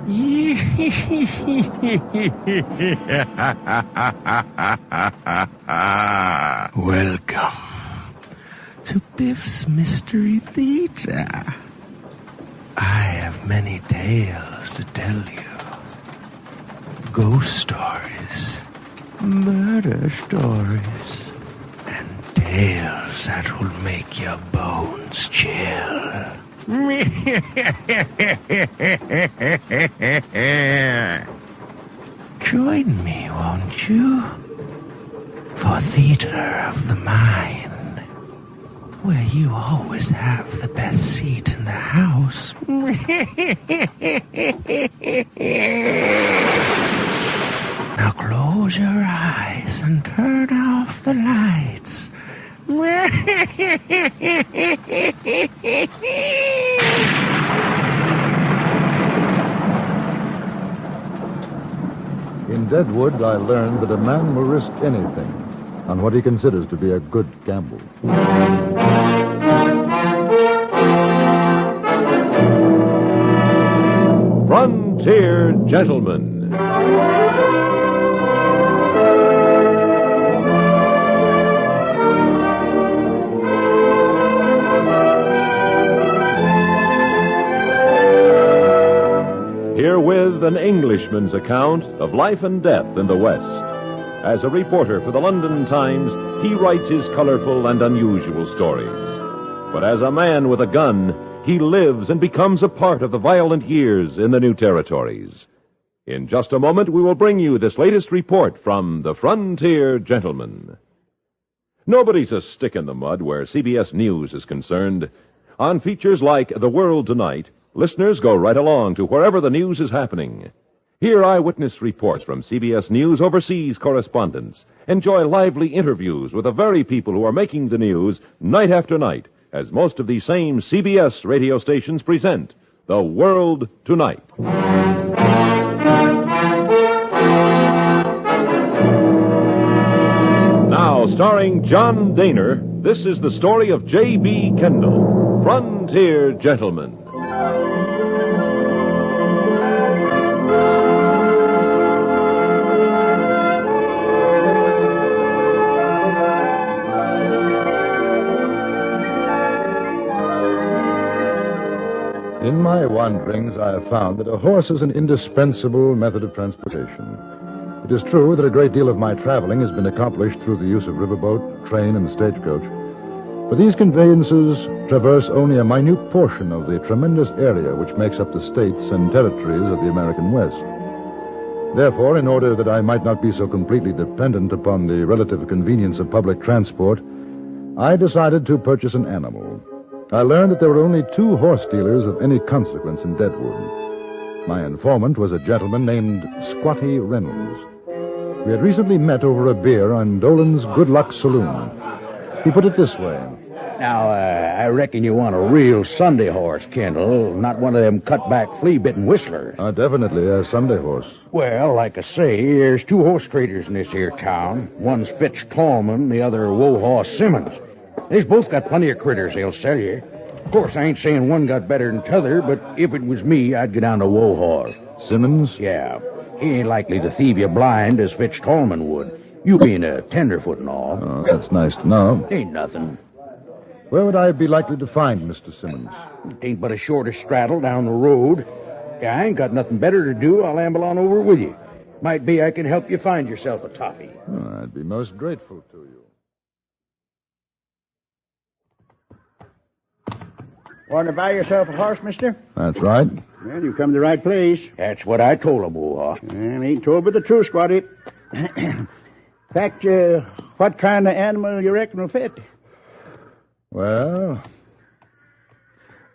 Welcome to Biff's Mystery Theater. I have many tales to tell you. Ghost stories, murder stories, and tales that will make your bones chill. Join me, won't you? For Theater of the Mind, where you always have the best seat in the house. Now close your eyes and turn off the lights. In Deadwood, I learned that a man will risk anything on what he considers to be a good gamble. Frontier Gentlemen. Herewith an Englishman's account of life and death in the West. As a reporter for the London Times, he writes his colorful and unusual stories. But as a man with a gun, he lives and becomes a part of the violent years in the new territories. In just a moment, we will bring you this latest report from the Frontier Gentlemen. Nobody's a stick in the mud where CBS News is concerned. On features like The World Tonight, listeners go right along to wherever the news is happening. Hear eyewitness reports from CBS News overseas correspondents. Enjoy lively interviews with the very people who are making the news night after night, as most of these same CBS radio stations present The World Tonight. Now, starring John Daner, this is the story of J.B.Kendall, Frontier Gentlemen. In my wanderings, I have found that a horse is an indispensable method of transportation. It is true that a great deal of my traveling has been accomplished through the use of riverboat, train, and stagecoach. But these conveyances traverse only a minute portion of the tremendous area which makes up the states and territories of the American West. Therefore, in order that I might not be so completely dependent upon the relative convenience of public transport, I decided to purchase an animal. I learned that there were only 2 horse dealers of any consequence in Deadwood. My informant was a gentleman named Squatty Reynolds. We had recently met over a beer on Dolan's Good Luck Saloon. He put it this way. Now, I reckon you want a real Sunday horse, Kendall, not one of them cut-back, flea-bitten whistlers. Definitely a Sunday horse. Well, like I say, there's 2 horse traders in this here town. One's Fitz Tallman, the other Wohaw Simmons. They's both got plenty of critters they'll sell you. Of course, I ain't saying one got better than t'other, but if it was me, I'd go down to Wohaw. Simmons? Yeah. He ain't likely to thieve you blind as Fitz Tallman would. You being a tenderfoot and all. Oh, that's nice to know. Ain't nothing. Where would I be likely to find Mr. Simmons? It ain't but a shortish straddle down the road. Yeah, I ain't got nothing better to do. I'll amble on over with you. Might be I can help you find yourself a toffee. Oh, I'd be most grateful to you. Want to buy yourself a horse, mister? That's right. Well, you come to the right place. That's what I told him, Wohaw. And ain't told but the truth, Squatty. In fact, what kind of animal you reckon will fit? Well,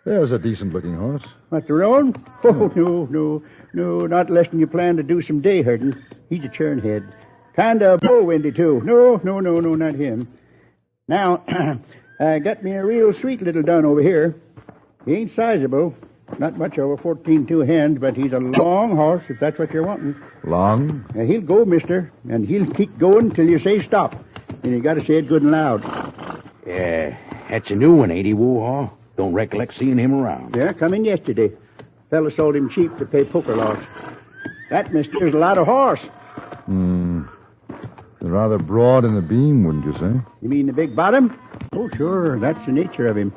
there's a decent-looking horse. What's the roan? Oh, no, not less than you plan to do some day herding. He's a churnhead. Kind of bull-windy, too. No, not him. Now, I got me a real sweet little dun over here. He ain't sizable. Not much over 14-2 hands, but he's a long horse, if that's what you're wanting. Long? He'll go, mister, and he'll keep going till you say stop. And you got to say it good and loud. Yeah, that's a new one, ain't he, Wohaw? Don't recollect seeing him around. Yeah, come in yesterday. In Fella sold him cheap to pay poker loss. That, mister, is a lot of horse. They're rather broad in the beam, wouldn't you say? You mean the big bottom? Oh, sure. That's the nature of him.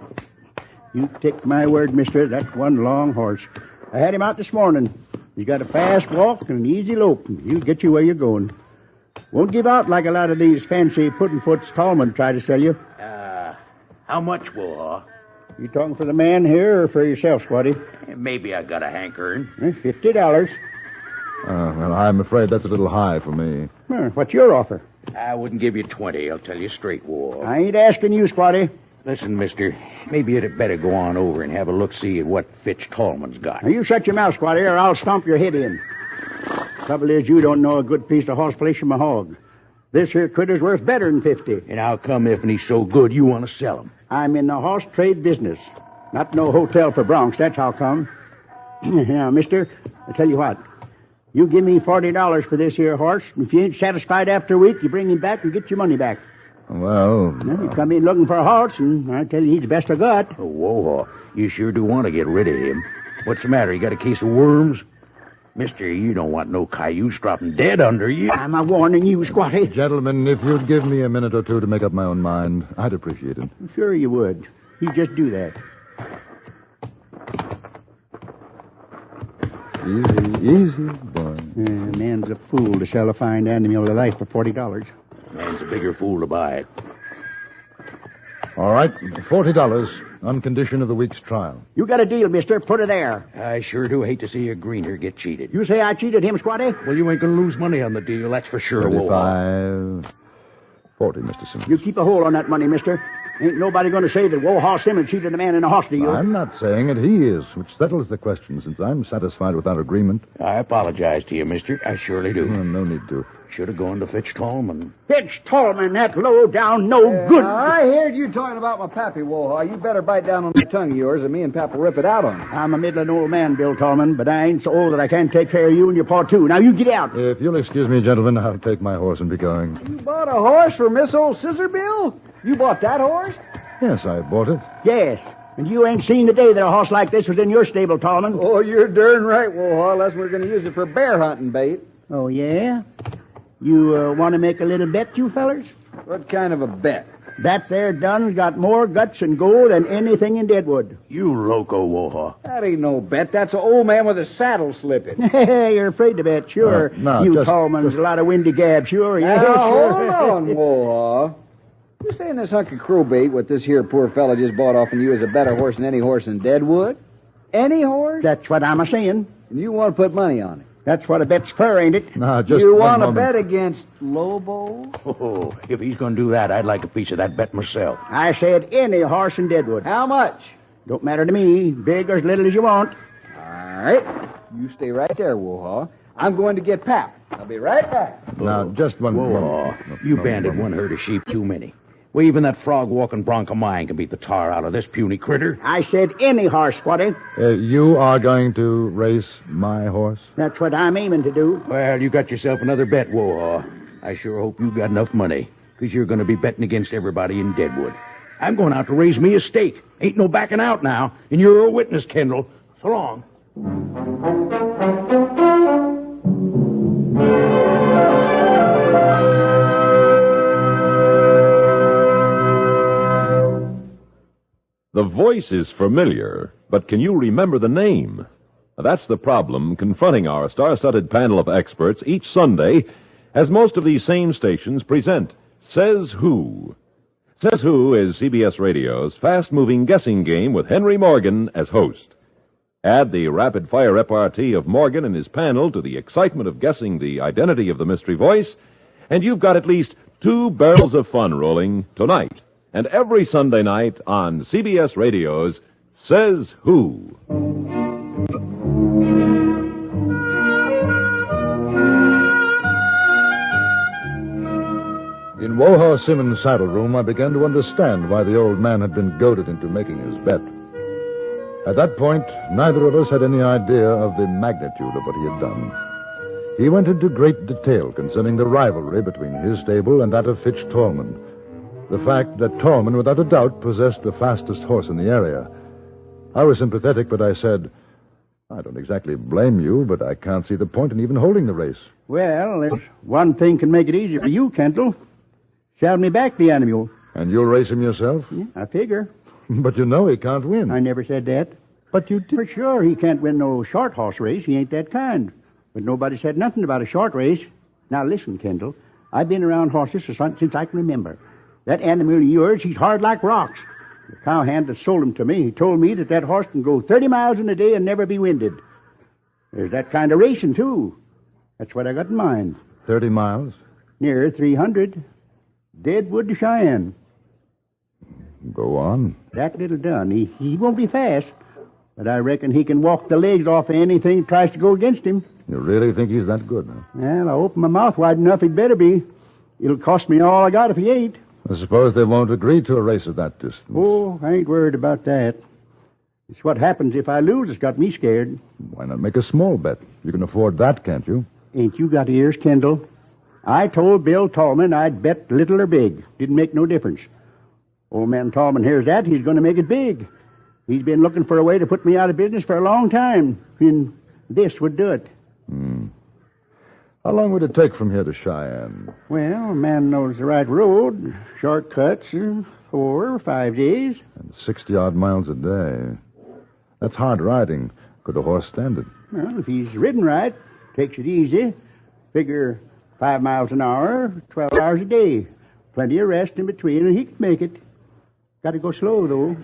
You take my word, mister, that's one long horse. I had him out this morning. He's got a fast walk and an easy lope. He'll get you where you're going. Won't give out like a lot of these fancy puddin'-foots Tallman try to sell you. How much, Woha? You talking for the man here or for yourself, Squatty? Maybe I got a hankering. $50. Well, I'm afraid that's a little high for me. What's your offer? I wouldn't give you 20, I'll tell you straight, Woha. I ain't asking you, Squatty. Listen, mister, maybe you'd better go on over and have a look-see at what Fitch Tallman's got. Now, you shut your mouth, Squatty, or I'll stomp your head in. Trouble is, you don't know a good piece of horse flesh from a hog. This here critter's worth better than 50. And how come if he's so good you want to sell him? I'm in the horse trade business. Not no hotel for Bronx, that's how come. Now, mister, I tell you what. You give me $40 for this here horse. If you ain't satisfied after a week, you bring him back and get your money back. Well... Now, you come in looking for a horse, and I tell you he's the best I got. Oh, Woha, you sure do want to get rid of him. What's the matter, you got a case of worms? Mister, you don't want no cayuse dropping dead under you. I'm a warning you, Squatty. Gentlemen, if you'd give me a minute or two to make up my own mind, I'd appreciate it. Sure you would. You just do that. Easy, boy. Man's a fool to sell a fine animal of life for $40. Man's a bigger fool to buy it. All right, $40 on condition of the week's trial. You got a deal, mister. Put her there. I sure do hate to see a greener get cheated. You say I cheated him, Squatty? Well, you ain't going to lose money on the deal, that's for sure, Woha. 35, 40, Mr. Simmons. You keep a hold on that money, mister. Ain't nobody going to say that Woha Simmons cheated a man in a horse deal. I'm not saying it. He is, which settles the question, since I'm satisfied with our agreement. I apologize to you, mister. I surely do. No need to. Should have gone to Fitch Tallman. Fitch Tallman, that low-down, no-good... I heard you talking about my pappy, Woha. You better bite down on that tongue of yours, and me and Pap will rip it out on you. I'm a middling old man, Bill Tallman, but I ain't so old that I can't take care of you and your pa, too. Now, you get out. If you'll excuse me, gentlemen, I'll take my horse and be going. You bought a horse for Miss Old Scissor Bill? You bought that horse? Yes, I bought it. Yes, and you ain't seen the day that a horse like this was in your stable, Tallman. Oh, you're darn right, Woha, unless we're going to use it for bear hunting bait. Oh, yeah? You want to make a little bet, you fellers? What kind of a bet? That there Dun's got more guts and gold than anything in Deadwood. You loco, Woha. That ain't no bet. That's an old man with a saddle slipping. You're afraid to bet, sure. No, you just- Tallman's a lot of windy gab, sure. Yeah, Now, sure. hold on, Woha. You saying this hunk of crowbait, what this here poor fella just bought off of you, is a better horse than any horse in Deadwood? Any horse? That's what I'm a-saying. And you want to put money on it? That's what a bet's for, ain't it? Now, just You one want to moment. bet against Lobo? Oh, if he's going to do that, I'd like a piece of that bet myself. I said any horse in Deadwood. How much? Don't matter to me, big or as little as you want. All right. You stay right there, Woha. I'm going to get Pap. I'll be right back. Now, just one Woha, moment. you banded one herd of sheep too many. Well, even that frog-walking bronc of mine can beat the tar out of this puny critter. I said any horse, Squatty. You are going to race my horse? That's what I'm aiming to do. Well, you got yourself another bet, Woha. I sure hope you got enough money, because you're going to be betting against everybody in Deadwood. I'm going out to raise me a stake. Ain't no backing out now, and you're a witness, Kendall. So long. The voice is familiar, but can you remember the name? That's the problem confronting our star-studded panel of experts each Sunday, as most of these same stations present Says Who. Says Who is CBS Radio's fast-moving guessing game with Henry Morgan as host. Add the rapid-fire repartee of Morgan and his panel to the excitement of guessing the identity of the mystery voice, and you've got at least 2 barrels of fun rolling tonight and every Sunday night on CBS Radio's Says Who. In Woha Simmons' saddle room, I began to understand why the old man had been goaded into making his bet. At that point, neither of us had any idea of the magnitude of what he had done. He went into great detail concerning the rivalry between his stable and that of Fitch Tallman. The fact that Tallman, without a doubt, possessed the fastest horse in the area. I was sympathetic, but I said, I don't exactly blame you, but I can't see the point in even holding the race. Well, there's one thing can make it easier for you, Kendall. Sell me back the animal. And you'll race him yourself? Yeah, I figure. But you know he can't win. I never said that. But you did. For sure, he can't win no short horse race. He ain't that kind. But nobody said nothing about a short race. Now listen, Kendall. I've been around horses since I can remember. That animal of yours, he's hard like rocks. The cowhand that sold him to me, he told me that horse can go 30 miles in a day and never be winded. There's that kind of racing, too. That's what I got in mind. 30 miles? Near 300. Deadwood to Cheyenne. Go on. That little done. He won't be fast, but I reckon he can walk the legs off of anything that tries to go against him. You really think he's that good, huh? Well, I open my mouth wide enough, he'd better be. It'll cost me all I got if he ain't. I suppose they won't agree to a race of that distance. Oh, I ain't worried about that. It's what happens if I lose that's got me scared. Why not make a small bet? You can afford that, can't you? Ain't you got ears, Kendall? I told Bill Tallman I'd bet little or big. Didn't make no difference. Old man Tallman hears that, he's going to make it big. He's been looking for a way to put me out of business for a long time, and this would do it. How long would it take from here to Cheyenne? Well, a man knows the right road. Shortcuts, 4 or 5 days. And 60-odd miles a day. That's hard riding. Could a horse stand it? Well, if he's ridden right, takes it easy. Figure 5 miles an hour, 12 hours a day. Plenty of rest in between, and he can make it. Got to go slow, though.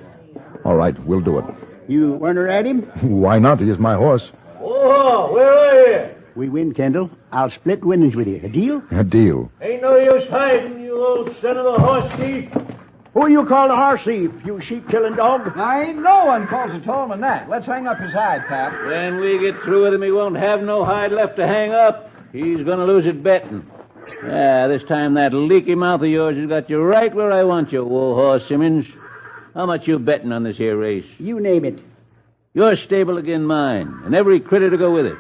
All right, we'll do it. You want to ride him? Why not? He is my horse. Oh, where are you? We win, Kendall. I'll split winnings with you. A deal? A deal. Ain't no use hiding, you old son of a horse thief. Who you call a horse thief, you sheep-killing dog? Now, ain't no one calls a Tallman that. Let's hang up his hide, Pap. When we get through with him, he won't have no hide left to hang up. He's going to lose it betting. This time that leaky mouth of yours has got you right where I want you, Wool Horse Simmons. How much you betting on this here race? You name it. Your stable again mine, and every critter to go with it.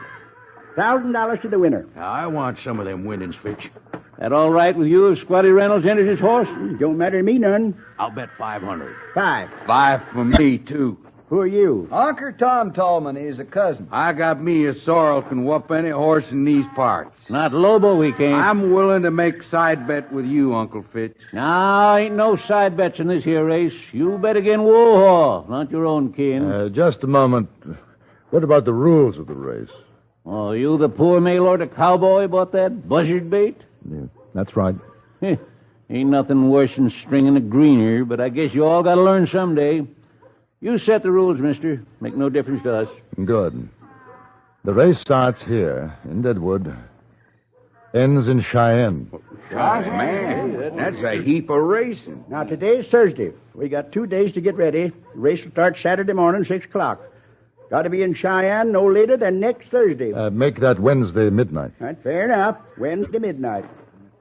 $1,000 to the winner. Now, I want some of them winnings, Fitch. That all right with you if Squatty Reynolds enters his horse? Don't matter to me none. I'll bet 500. 5. 5 for me, too. Who are you? Uncle Tom Tallman is a cousin. I got me a sorrel can whoop any horse in these parts. Not Lobo, we can't. I'm willing to make side bet with you, Uncle Fitch. No, ain't no side bets in this here race. You bet again Wool Horse, not your own kin. Just a moment. What about the rules of the race? Oh, you the poor mail-order cowboy bought that buzzard bait? Yeah, that's right. Ain't nothing worse than stringing a greener, but I guess you all got to learn someday. You set the rules, mister. Make no difference to us. Good. The race starts here, in Deadwood. Ends in Cheyenne. Man, that's a heap of racing. Now, today's Thursday. We got 2 days to get ready. The race will start Saturday morning, 6 o'clock. Got to be in Cheyenne no later than next Thursday. Make that Wednesday midnight. Right, fair enough. Wednesday midnight.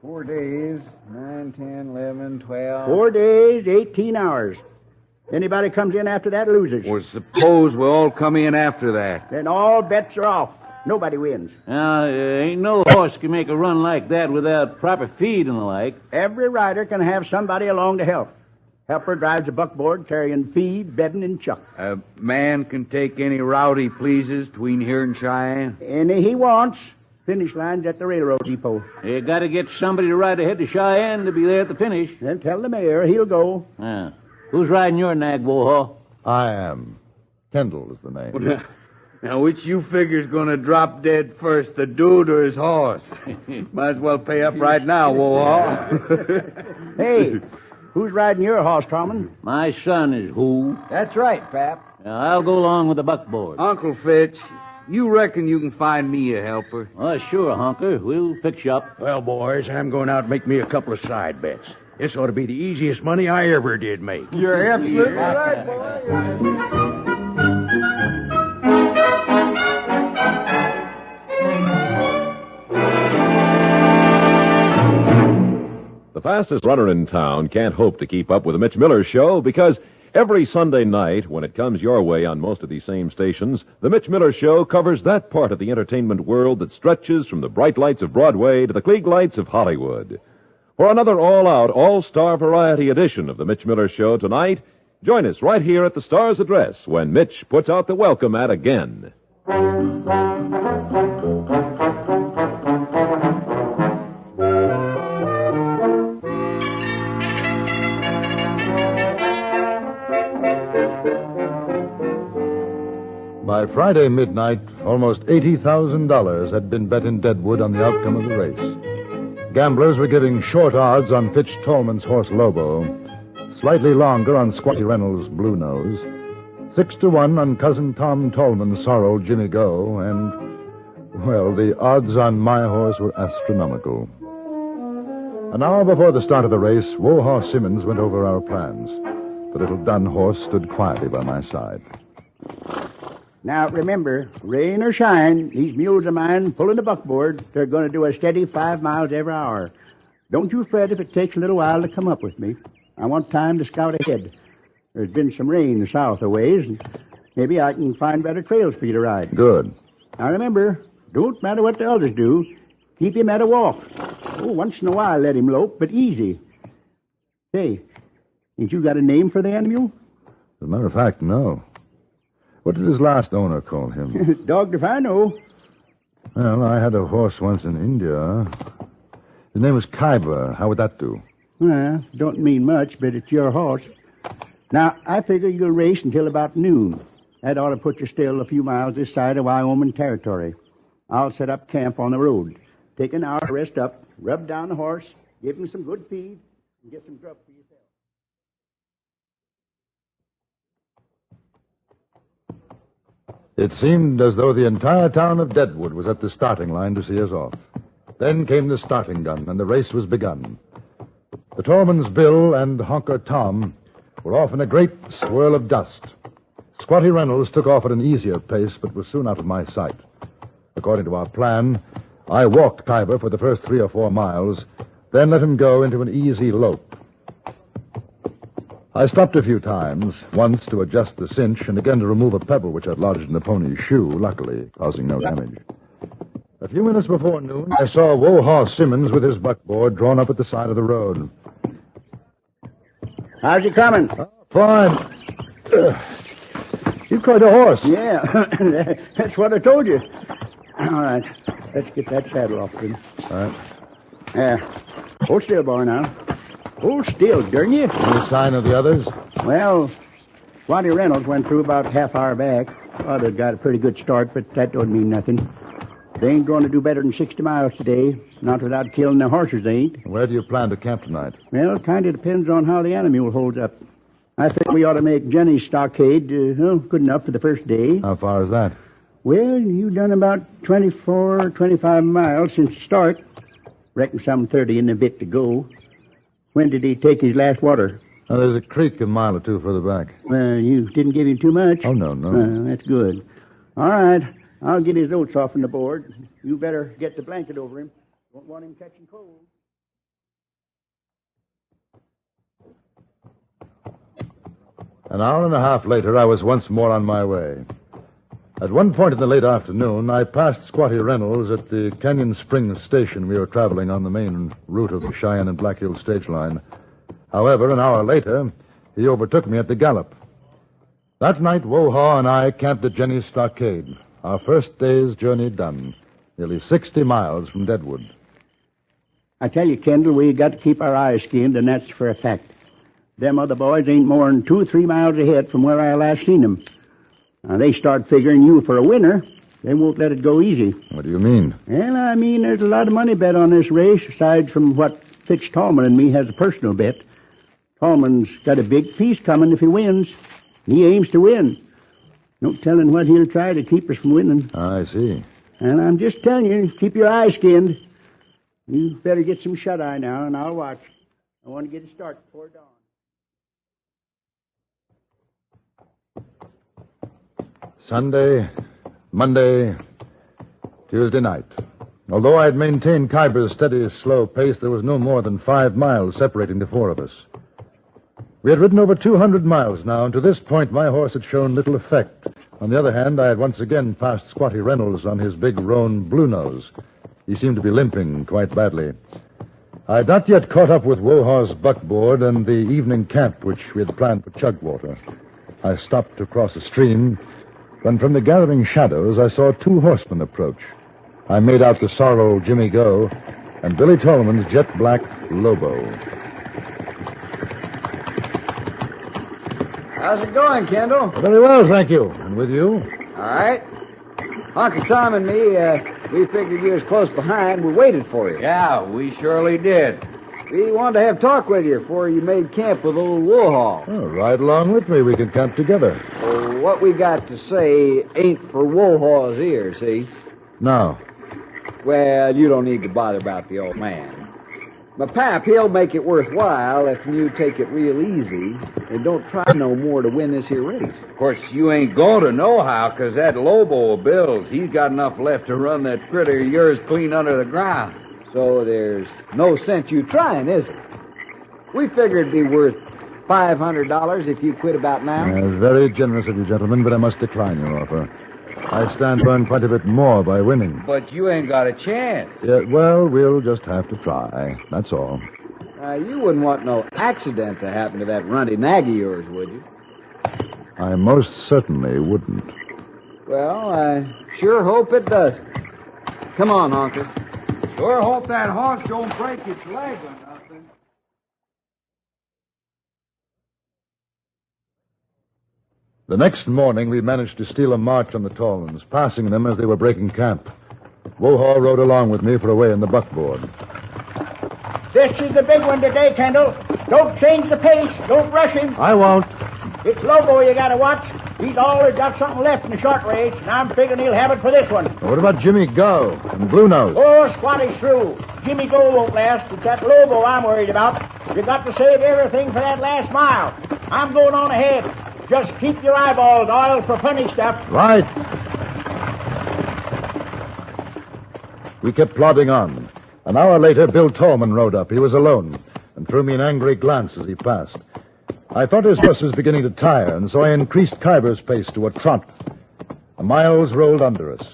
4 days, 9, 10, 11, 12. 4 days, 18 hours. Anybody comes in after that loses. Well, suppose we all come in after that. Then all bets are off. Nobody wins. Now, ain't no horse can make a run like that without proper feed and the like. Every rider can have somebody along to help. Helper drives a buckboard carrying feed, bedding, and chuck. A man can take any route he pleases between here and Cheyenne. Any he wants. Finish line's at the railroad depot. You got to get somebody to ride ahead to Cheyenne to be there at the finish. Then tell the mayor he'll go. Who's riding your nag, Wool? I am. Kendall is the name. Now, which you figure's going to drop dead first, the dude or his horse? Might as well pay up right now, Wool. Hey, who's riding your horse, Tallman? My son is who? That's right, Pap. I'll go along with the buckboard. Uncle Fitch, you reckon you can find me a helper? Sure, Honker. We'll fix you up. Well, boys, I'm going out and make me a couple of side bets. This ought to be the easiest money I ever did make. You're absolutely right, boy. The fastest runner in town can't hope to keep up with the Mitch Miller Show because every Sunday night, when it comes your way on most of these same stations, the Mitch Miller Show covers that part of the entertainment world that stretches from the bright lights of Broadway to the Klieg lights of Hollywood. For another all-out, all-star variety edition of the Mitch Miller Show tonight, join us right here at the Star's address when Mitch puts out the welcome mat again. By Friday midnight, almost $80,000 had been bet in Deadwood on the outcome of the race. Gamblers were giving short odds on Fitch Tolman's horse Lobo, slightly longer on Squatty Reynolds' Blue Nose, 6-1 on Cousin Tom Tolman's sorrel Jimmy Go, and, well, the odds on my horse were astronomical. An hour before the start of the race, Wohaw Simmons went over our plans. The little dun horse stood quietly by my side. Now, remember, rain or shine, these mules of mine pulling the buckboard, they're going to do a steady 5 miles every hour. Don't you fret if it takes a little while to come up with me. I want time to scout ahead. There's been some rain south a ways, and maybe I can find better trails for you to ride. Good. Now, remember, don't matter what the others do. Keep him at a walk. Oh, once in a while let him lope, but easy. Say, ain't you got a name for the animal? As a matter of fact, no. What did his last owner call him? Dogged if I know. Well, I had a horse once in India. His name was Khyber. How would that do? Well, don't mean much, but it's your horse. Now, I figure you'll race until about noon. That ought to put you still a few miles this side of Wyoming territory. I'll set up camp on the road. Take an hour to rest up, rub down the horse, give him some good feed, and get some grub for yourself. It seemed as though the entire town of Deadwood was at the starting line to see us off. Then came the starting gun, and the race was begun. The Tolman's Bill and Honker Tom were off in a great swirl of dust. Squatty Reynolds took off at an easier pace, but was soon out of my sight. According to our plan, I walked Khyber for the first 3 or 4 miles, then let him go into an easy lope. I stopped a few times, once to adjust the cinch and again to remove a pebble which had lodged in the pony's shoe, luckily causing no damage. A few minutes before noon, I saw Wohaw Simmons with his buckboard drawn up at the side of the road. How's he coming? Fine. You cried a horse. Yeah, that's what I told you. All right, let's get that saddle off then. All right. Yeah. Hold still, boy, now. Hold still, darn you. Any sign of the others? Well, Squatty Reynolds went through about half hour back. Well, they got a pretty good start, but that don't mean nothing. They ain't going to do better than 60 miles today. Not without killing their horses, they ain't. Where do you plan to camp tonight? Well, it kind of depends on how the animal holds up. I think we ought to make Jenny's stockade good enough for the first day. How far is that? Well, you've done about 24, 25 miles since the start. Reckon some 30 and a bit to go. When did he take his last water? Oh, there's a creek a mile or two further back. Well, you didn't give him too much. Oh, no. That's good. All right. I'll get his oats off on the board. You better get the blanket over him. Won't want him catching cold. An hour and a half later, I was once more on my way. At one point in the late afternoon, I passed Squatty Reynolds at the Canyon Springs station. We were traveling on the main route of the Cheyenne and Black Hills stage line. However, an hour later, he overtook me at the Gallop. That night, Wohaw and I camped at Jenny's stockade. Our first day's journey done. Nearly 60 miles from Deadwood. I tell you, Kendall, we got to keep our eyes skinned, and that's for a fact. Them other boys ain't more than 2 or 3 miles ahead from where I last seen them. Now, they start figuring you for a winner. They won't let it go easy. What do you mean? Well, I mean, there's a lot of money bet on this race, aside from what Fitch Tolman and me has a personal bet. Tolman's got a big feast coming if he wins. He aims to win. No telling what he'll try to keep us from winning. I see. And I'm just telling you, keep your eyes skinned. You better get some shut-eye now, and I'll watch. I want to get a start before dawn. Sunday, Monday, Tuesday night. Although I had maintained Khyber's steady, slow pace, there was no more than 5 miles separating the 4 of us. We had ridden over 200 miles now, and to this point my horse had shown little effect. On the other hand, I had once again passed Squatty Reynolds on his big roan Blue Nose. He seemed to be limping quite badly. I had not yet caught up with Wohaw's buckboard and the evening camp which we had planned for Chugwater. I stopped to cross a stream, when from the gathering shadows I saw two horsemen approach. I made out the sorrel Jimmy Go and Billy Tolman's jet-black Lobo. How's it going, Kendall? Very well, thank you. And with you? All right. Uncle Tom and me, we figured you was close behind. We waited for you. Yeah, we surely did. We wanted to have talk with you before you made camp with old Woolhaul. Oh, ride along with me. We can camp together. Well, what we got to say ain't for Woolhaul's ears, see? No. Well, you don't need to bother about the old man. My pap, he'll make it worthwhile if you take it real easy and don't try no more to win this here race. Of course, you ain't going to know how, 'cause that Lobo of Bill's, he's got enough left to run that critter of yours clean under the ground. So there's no sense you trying, is it? We figured it'd be worth $500 if you quit about now. Very generous of you, gentlemen, but I must decline your offer. I stand to earn quite a bit more by winning. But you ain't got a chance. Yeah, well, we'll just have to try. That's all. You wouldn't want no accident to happen to that runty nag of yours, would you? I most certainly wouldn't. Well, I sure hope it doesn't. Come on, Uncle. Sure hope that horse don't break its leg or nothing. The next morning, we managed to steal a march on the Tallmans, passing them as they were breaking camp. Wohaw rode along with me for a way in the buckboard. This is the big one today, Kendall. Don't change the pace. Don't rush him. I won't. It's Lobo you gotta watch. He's always got something left in the short race, and I'm figuring he'll have it for this one. What about Jimmy Go and Blue Nose? Oh, Squatty's through. Jimmy Go won't last. It's that Lobo I'm worried about. You got to save everything for that last mile. I'm going on ahead. Just keep your eyeballs oiled for funny stuff. Right. We kept plodding on. An hour later, Bill Tallman rode up. He was alone and threw me an angry glance as he passed. I thought his horse was beginning to tire, and so I increased Kyber's pace to a trot. The miles rolled under us.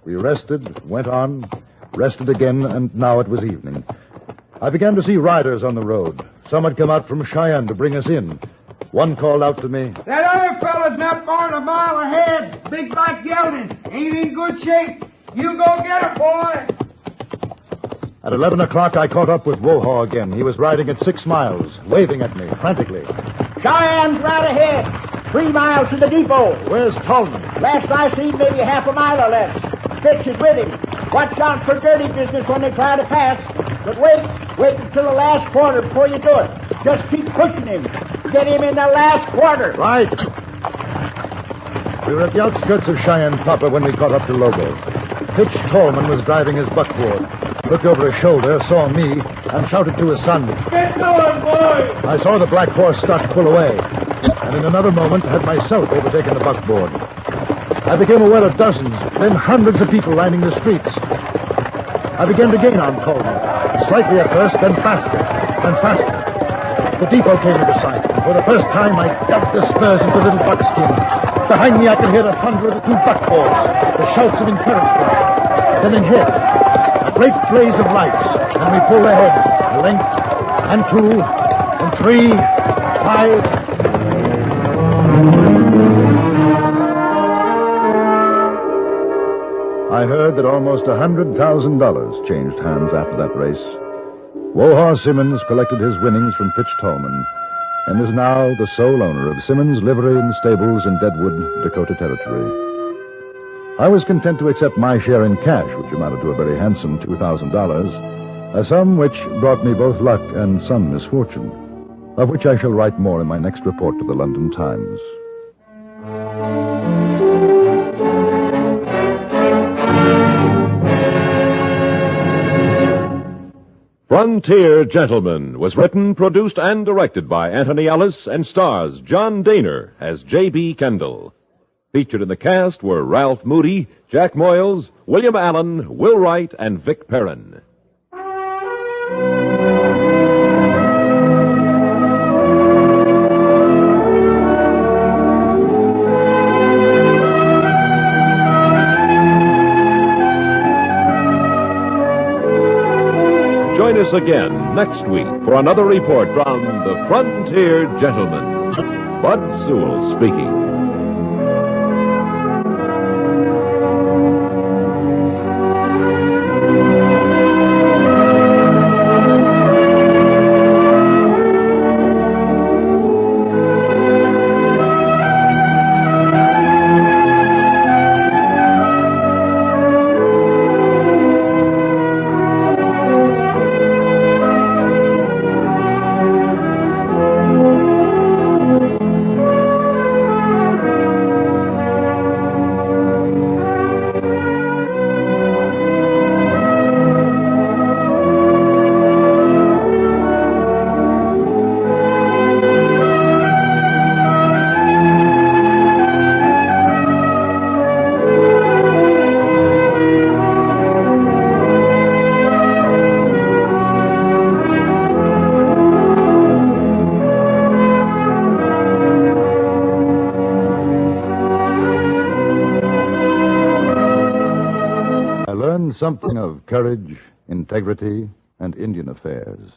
We rested, went on, rested again, and now it was evening. I began to see riders on the road. Some had come out from Cheyenne to bring us in. One called out to me, That other fella's not more than a mile ahead. Big black gelding. Ain't in good shape. You go get her, boy. At 11 o'clock, I caught up with Wohaw again. He was riding at 6 miles, waving at me frantically. Cheyenne's right ahead. 3 miles to the depot. Where's Tallman? Last I seen, maybe half a mile or less. Fitch is with him. Watch out for dirty business when they try to pass. But wait until the last quarter before you do it. Just keep pushing him. Get him in the last quarter. Right. We were at the outskirts of Cheyenne proper when we caught up to Lobo. Fitch Tallman was driving his buckboard. Looked over his shoulder, saw me, and shouted to his son. Get going, boy! I saw the black horse start to pull away, and in another moment had myself overtaken the buckboard. I became aware of dozens, then hundreds of people lining the streets. I began to gain on Tallman, slightly at first, then faster and faster. The depot came into sight, and for the first time I dug the spurs into Little Buckskin. Behind me I could hear the thunder of the 2 buckboards, the shouts of encouragement. Then in here, a great blaze of lights, and we pulled ahead, a length, and 2, and 3, 5. I heard that almost $100,000 changed hands after that race. Wohaw Simmons collected his winnings from Fitch Tallman and is now the sole owner of Simmons Livery and Stables in Deadwood, Dakota Territory. I was content to accept my share in cash, which amounted to a very handsome $2,000, a sum which brought me both luck and some misfortune, of which I shall write more in my next report to the London Times. Frontier Gentleman was written, produced, and directed by Anthony Ellis and stars John Daner as J.B.Kendall. Featured in the cast were Ralph Moody, Jack Moyles, William Allen, Will Wright, and Vic Perrin. Join us again next week for another report from the Frontier Gentleman. Bud Sewell speaking. learn something of courage, integrity, and Indian affairs.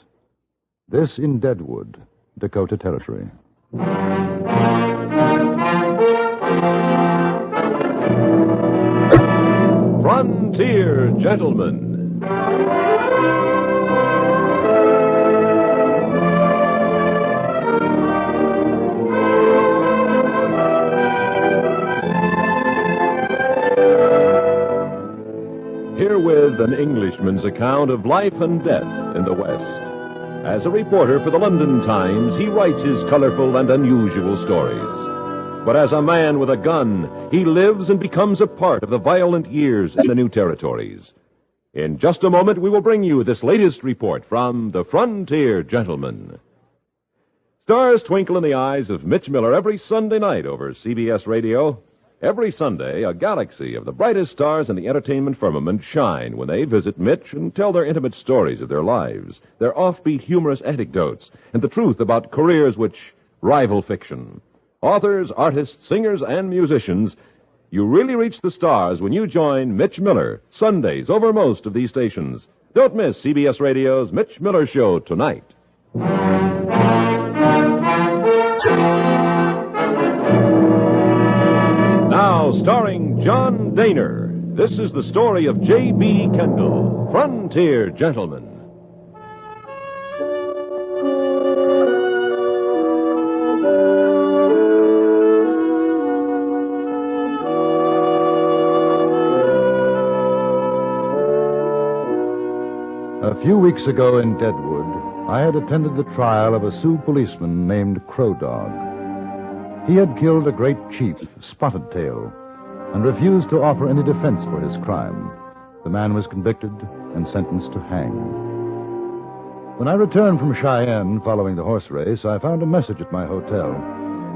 This in Deadwood, Dakota Territory. Frontier Gentlemen. Herewith an Englishman's account of life and death in the West. As a reporter for the London Times, he writes his colorful and unusual stories. But as a man with a gun, he lives and becomes a part of the violent years in the new territories. In just a moment, we will bring you this latest report from the Frontier Gentleman. Stars twinkle in the eyes of Mitch Miller every Sunday night over CBS Radio. Every Sunday, a galaxy of the brightest stars in the entertainment firmament shine when they visit Mitch and tell their intimate stories of their lives, their offbeat humorous anecdotes, and the truth about careers which rival fiction. Authors, artists, singers, and musicians, you really reach the stars when you join Mitch Miller, Sundays over most of these stations. Don't miss CBS Radio's Mitch Miller Show tonight. Now, starring John Daner, this is the story of J.B.Kendall, Frontier Gentleman. A few weeks ago in Deadwood, I had attended the trial of a Sioux policeman named Crow Dog. He had killed a great chief, Spotted Tail, and refused to offer any defense for his crime. The man was convicted and sentenced to hang. When I returned from Cheyenne following the horse race, I found a message at my hotel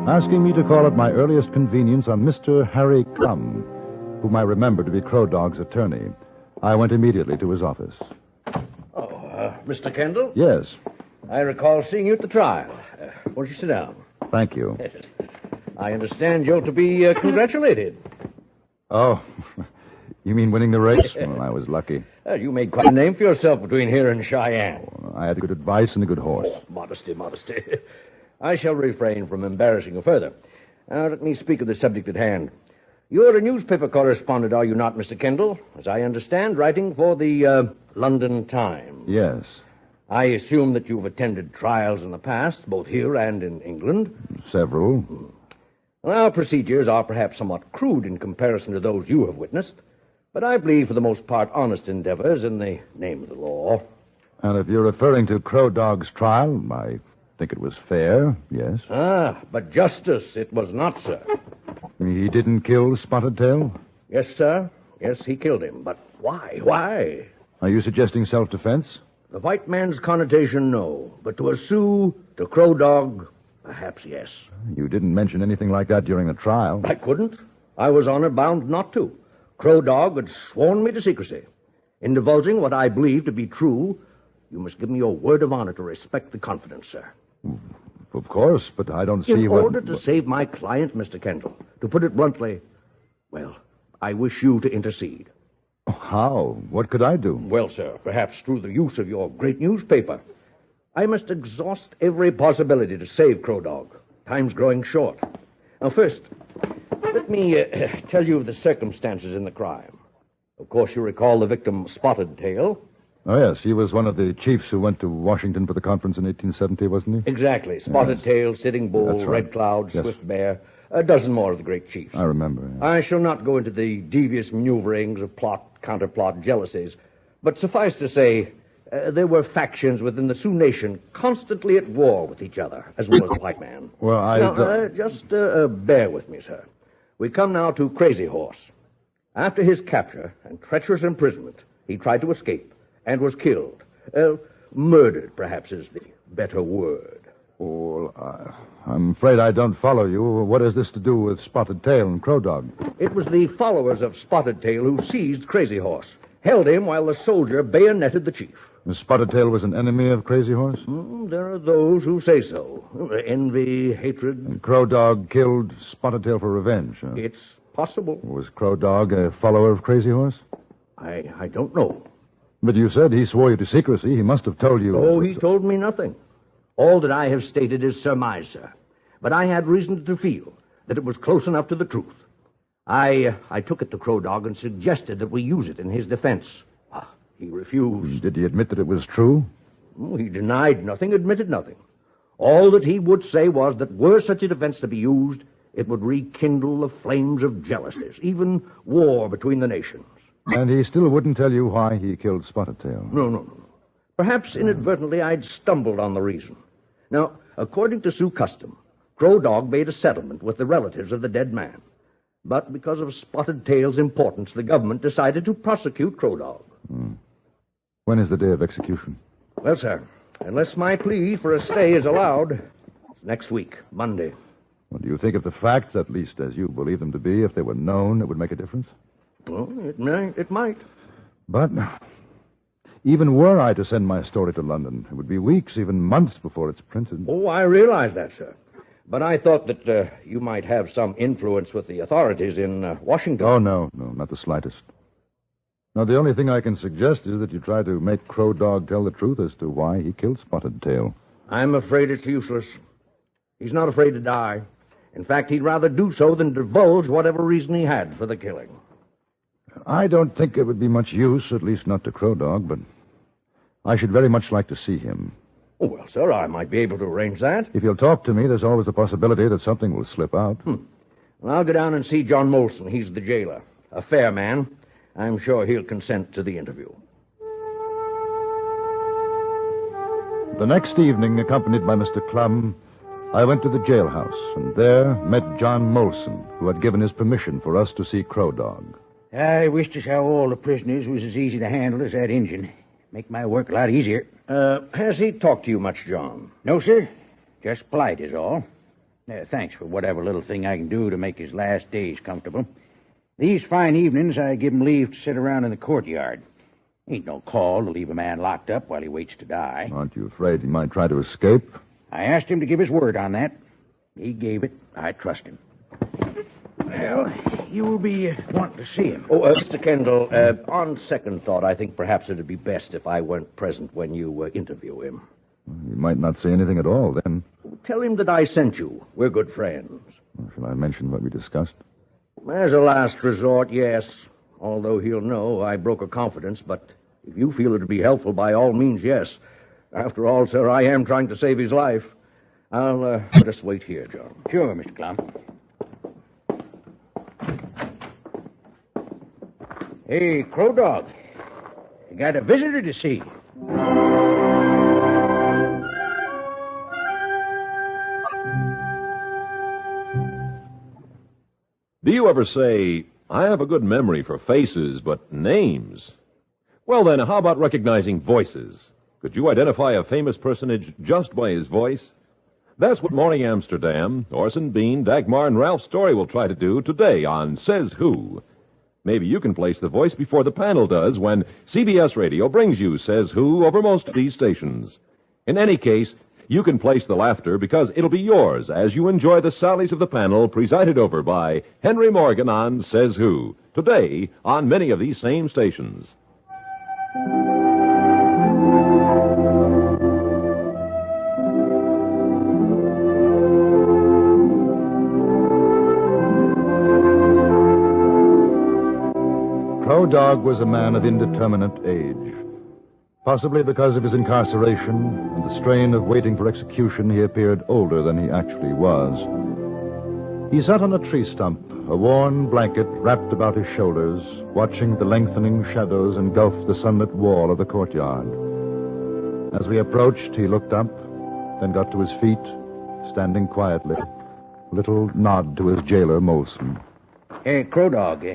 asking me to call at my earliest convenience on Mr. Harry Clum, whom I remembered to be Crow Dog's attorney. I went immediately to his office. Mr. Kendall? Yes. I recall seeing you at the trial. Won't you sit down? Thank you. I understand you're to be congratulated. Oh, you mean winning the race? Well, I was lucky. You made quite a name for yourself between here and Cheyenne. I had good advice and a good horse. Oh, modesty. I shall refrain from embarrassing you further. Now, let me speak of the subject at hand. You're a newspaper correspondent, are you not, Mr. Kendall? As I understand, writing for the London Times. Yes. I assume that you've attended trials in the past, both here and in England. Several. Well, our procedures are perhaps somewhat crude in comparison to those you have witnessed, but I believe for the most part honest endeavors in the name of the law. And if you're referring to Crow Dog's trial, I think it was fair, yes. But justice it was not, sir. He didn't kill Spotted Tail? Yes, sir. Yes, he killed him. But why? Why? Are you suggesting self-defense? The white man's connotation, no. But to a Sioux, to Crow Dog, perhaps yes. You didn't mention anything like that during the trial. I couldn't. I was honor bound not to. Crow Dog had sworn me to secrecy. In divulging what I believe to be true, you must give me your word of honor to respect the confidence, sir. Of course, but I don't see In order to save my client, Mr. Kendall, to put it bluntly, well, I wish you to intercede. How? What could I do? Well, sir, perhaps through the use of your great newspaper. I must exhaust every possibility to save Crow Dog. Time's growing short. Now, first, let me tell you of the circumstances in the crime. Of course, you recall the victim, Spotted Tail. Oh, yes, he was one of the chiefs who went to Washington for the conference in 1870, wasn't he? Exactly. Spotted Tail, Sitting Bull, That's right. Red Cloud, Yes. Swift Bear, a dozen more of the great chiefs. I remember. Yeah. I shall not go into the devious maneuverings of plot, counterplot, jealousies, but suffice to say, there were factions within the Sioux Nation constantly at war with each other, as well as the white man. Well, Just bear with me, sir. We come now to Crazy Horse. After his capture and treacherous imprisonment, he tried to escape and was killed. Murdered, perhaps, is the better word. Well, I'm afraid I don't follow you. What has this to do with Spotted Tail and Crow Dog? It was the followers of Spotted Tail who seized Crazy Horse, held him while the soldier bayoneted the chief. Spotted Tail was an enemy of Crazy Horse? There are those who say so. Envy, hatred. And Crow Dog killed Spotted Tail for revenge, huh? It's possible. Was Crow Dog a follower of Crazy Horse? I don't know. But you said he swore you to secrecy. He must have told you... Oh, he told me nothing. All that I have stated is surmise, sir. But I had reason to feel that it was close enough to the truth. I took it to Crow Dog and suggested that we use it in his defense. He refused. Did he admit that it was true? Oh, he denied nothing, admitted nothing. All that he would say was that were such a defense to be used, it would rekindle the flames of jealousies, even war between the nations. And he still wouldn't tell you why he killed Spotted Tail? No. Perhaps inadvertently I'd stumbled on the reason. Now, according to Sioux custom, Crow Dog made a settlement with the relatives of the dead man. But because of Spotted Tail's importance, the government decided to prosecute Crow Dog. When is the day of execution? Well, sir, unless my plea for a stay is allowed, it's next week, Monday. Well, do you think if the facts, at least as you believe them to be, if they were known, it would make a difference? Well, it might. But even were I to send my story to London, it would be weeks, even months before it's printed. Oh, I realize that, sir. But I thought that you might have some influence with the authorities in Washington. Oh, no, not the slightest. Now, the only thing I can suggest is that you try to make Crow Dog tell the truth as to why he killed Spotted Tail. I'm afraid it's useless. He's not afraid to die. In fact, he'd rather do so than divulge whatever reason he had for the killing. I don't think it would be much use, at least not to Crow Dog, but I should very much like to see him. Oh, well, sir, I might be able to arrange that. If you'll talk to me, there's always the possibility that something will slip out. Well, I'll go down and see John Molson. He's the jailer. A fair man. I'm sure he'll consent to the interview. The next evening, accompanied by Mr. Clum, I went to the jailhouse, and there met John Molson, who had given his permission for us to see Crow Dog. I wished as how all the prisoners was as easy to handle as that Injun. Make my work a lot easier. Has he talked to you much, John? No, sir. Just polite is all. Thanks for whatever little thing I can do to make his last days comfortable. These fine evenings, I give him leave to sit around in the courtyard. Ain't no call to leave a man locked up while he waits to die. Aren't you afraid he might try to escape? I asked him to give his word on that. He gave it. I trust him. Well, you'll be wanting to see him. Oh, Mr. Kendall, on second thought, I think perhaps it'd be best if I weren't present when you interview him. He might not say anything at all, then. Tell him that I sent you. We're good friends. Shall I mention what we discussed? As a last resort, yes. Although he'll know I broke a confidence, but if you feel it'd be helpful, by all means, yes. After all, sir, I am trying to save his life. I'll just wait here, John. Sure, Mr. Clum. Hey, Crow Dog. You got a visitor to see. Do you ever say, I have a good memory for faces, but names? Well, then, how about recognizing voices? Could you identify a famous personage just by his voice? That's what Morning Amsterdam, Orson Bean, Dagmar, and Ralph Story will try to do today on Says Who. Maybe you can place the voice before the panel does when CBS Radio brings you Says Who over most of these stations. In any case, you can place the laughter because it'll be yours as you enjoy the sallies of the panel presided over by Henry Morgan on Says Who, today on many of these same stations. Crow Dog was a man of indeterminate age. Possibly because of his incarceration and the strain of waiting for execution, he appeared older than he actually was. He sat on a tree stump, a worn blanket wrapped about his shoulders, watching the lengthening shadows engulf the sunlit wall of the courtyard. As we approached, he looked up, then got to his feet, standing quietly, a little nod to his jailer, Molson. Hey, Crow Dog,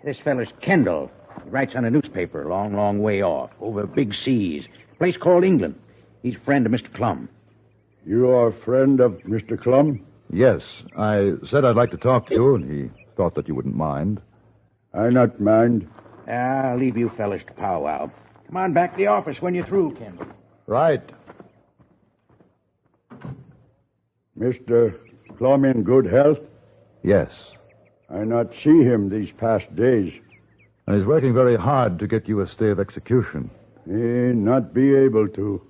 this feller's Kendall. He writes on a newspaper a long, long way off, over big seas. A place called England. He's a friend of Mr. Clum. You are a friend of Mr. Clum? Yes, I said I'd like to talk to you, and he thought that you wouldn't mind. I not mind. I'll leave you fellas to powwow. Come on back to the office when you're through, Kendall. Right. Mr. Clum in good health? Yes. I not see him these past days. And he's working very hard to get you a stay of execution. Not be able to.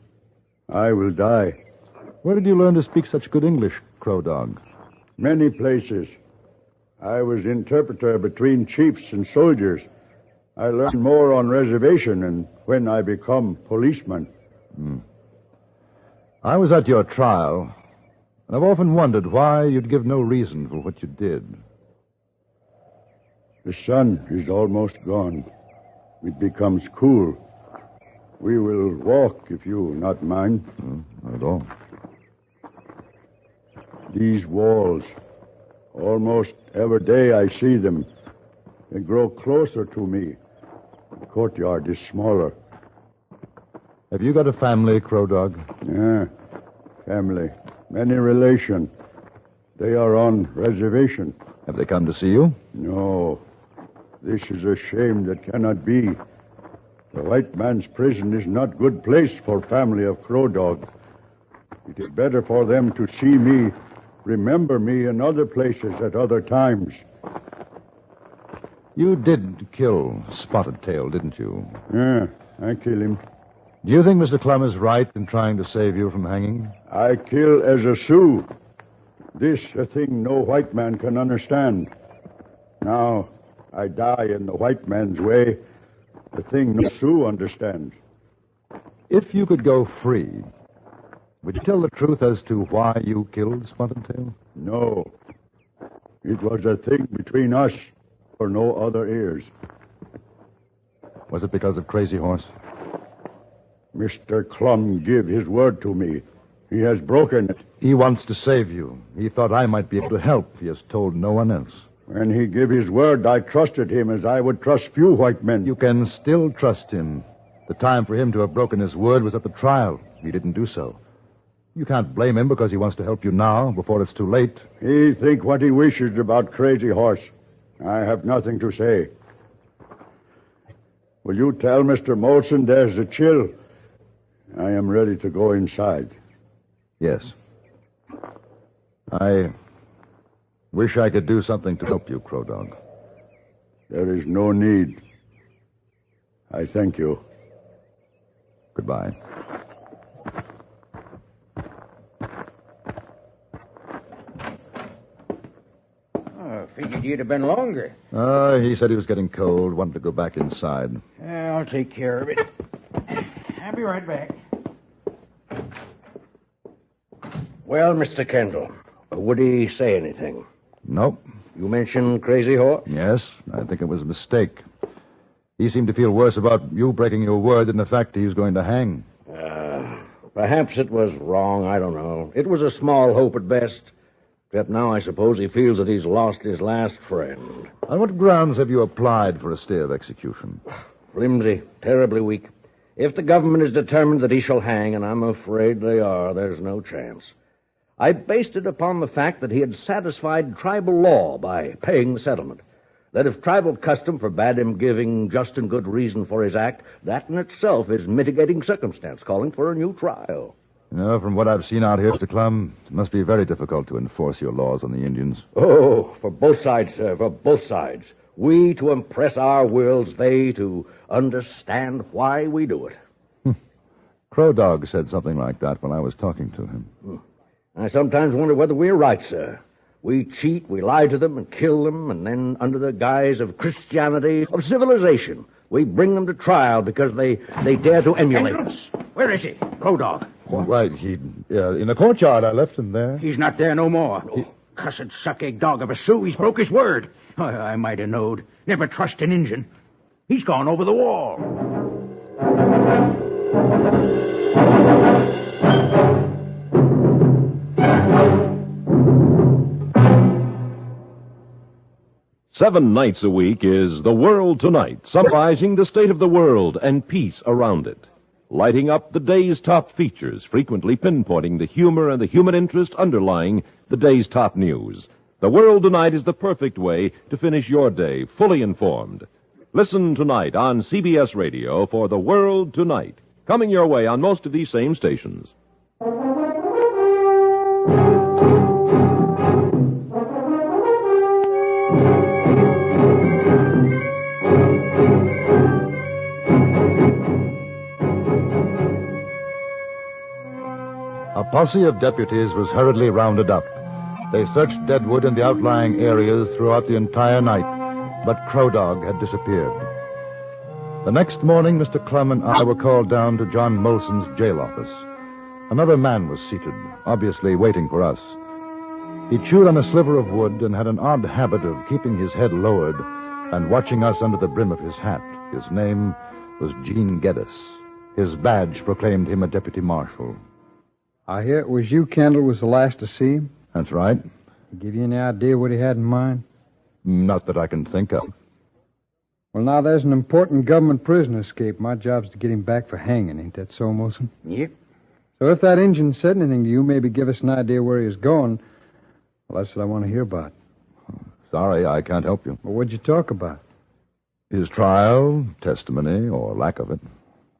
I will die. Where did you learn to speak such good English, Crow Dog? Many places. I was interpreter between chiefs and soldiers. I learned more on reservation and when I become policeman. I was at your trial, and I've often wondered why you'd give no reason for what you did. The sun is almost gone. It becomes cool. We will walk, if you not mind. Not at all. These walls, almost every day I see them. They grow closer to me. The courtyard is smaller. Have you got a family, Crow Dog? Yeah, family. Many relation. They are on reservation. Have they come to see you? No. This is a shame that cannot be. The white man's prison is not good place for family of Crow Dog. It is better for them to see me, remember me in other places at other times. You did kill Spotted Tail, didn't you? Yeah, I kill him. Do you think Mr. Clum is right in trying to save you from hanging? I kill as a Sioux. This a thing no white man can understand. Now, I die in the white man's way, the thing no Sioux understands. If you could go free, would you tell the truth as to why you killed Spotted Tail? No. It was a thing between us for no other ears. Was it because of Crazy Horse? Mr. Clum give his word to me. He has broken it. He wants to save you. He thought I might be able to help. He has told no one else. When he gave his word, I trusted him as I would trust few white men. You can still trust him. The time for him to have broken his word was at the trial. He didn't do so. You can't blame him because he wants to help you now, before it's too late. He think what he wishes about Crazy Horse. I have nothing to say. Will you tell Mr. Molson there's a chill? I am ready to go inside. Yes. I wish I could do something to help you, Crow Dog. There is no need. I thank you. Goodbye. Figured you'd have been longer. He said he was getting cold, wanted to go back inside. I'll take care of it. I'll be right back. Well, Mr. Kendall, would he say anything? Nope. You mentioned Crazy Horse? Yes, I think it was a mistake. He seemed to feel worse about you breaking your word than the fact he's going to hang. Perhaps it was wrong, I don't know. It was a small hope at best. Except now I suppose he feels that he's lost his last friend. On what grounds have you applied for a stay of execution? Flimsy, terribly weak. If the government is determined that he shall hang, and I'm afraid they are, there's no chance. I based it upon the fact that he had satisfied tribal law by paying the settlement. That if tribal custom forbade him giving just and good reason for his act, that in itself is mitigating circumstance calling for a new trial. You know, from what I've seen out here, Mr. Clum, it must be very difficult to enforce your laws on the Indians. Oh, for both sides, sir, for both sides. We to impress our wills, they to understand why we do it. Crow Dog said something like that when I was talking to him. I sometimes wonder whether we're right, sir. We cheat, we lie to them and kill them, and then under the guise of Christianity, of civilization, we bring them to trial because they dare to emulate us. Where is he? Crow Dog. Right, he... in the courtyard, I left him there. He's not there no more. Cussed suck-egg dog of a Sioux. He's broke his word. I might have knowed. Never trust an Injun. He's gone over the wall. 7 nights a week is The World Tonight, summarizing the state of the world and peace around it. Lighting up the day's top features, frequently pinpointing the humor and the human interest underlying the day's top news. The World Tonight is the perfect way to finish your day fully informed. Listen tonight on CBS Radio for The World Tonight, coming your way on most of these same stations. posse of deputies was hurriedly rounded up. They searched Deadwood and the outlying areas throughout the entire night, but Crow Dog had disappeared. The next morning, Mr. Clum and I were called down to John Molson's jail office. Another man was seated, obviously waiting for us. He chewed on a sliver of wood and had an odd habit of keeping his head lowered and watching us under the brim of his hat. His name was Gene Geddes. His badge proclaimed him a deputy marshal. I hear it was you, Kendall, was the last to see him. That's right. He give you any idea what he had in mind? Not that I can think of. Well, now, there's an important government prisoner escaped. My job's to get him back for hanging, ain't that so, Molson? Yep. So if that Injun said anything to you, maybe give us an idea where he was going. Well, that's what I want to hear about. Sorry, I can't help you. Well, what'd you talk about? His trial, testimony, or lack of it.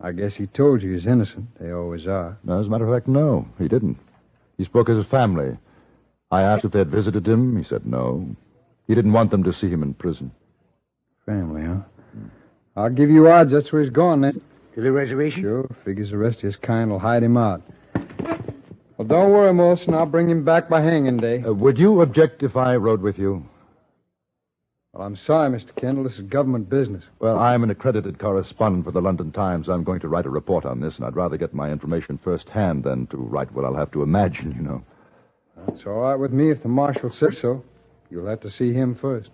I guess he told you he's innocent. They always are. No, as a matter of fact, no, he didn't. He spoke of his family. I asked if they'd visited him. He said no. He didn't want them to see him in prison. Family, huh? I'll give you odds that's where he's gone, then. To the reservation? Sure. Figures the rest of his kind will hide him out. Well, don't worry, Molson. I'll bring him back by hanging day. Would you object if I rode with you? Well, I'm sorry, Mr. Kendall. This is government business. Well, I'm an accredited correspondent for the London Times. I'm going to write a report on this, and I'd rather get my information firsthand than to write what I'll have to imagine, you know. That's all right with me if the marshal says so. You'll have to see him first.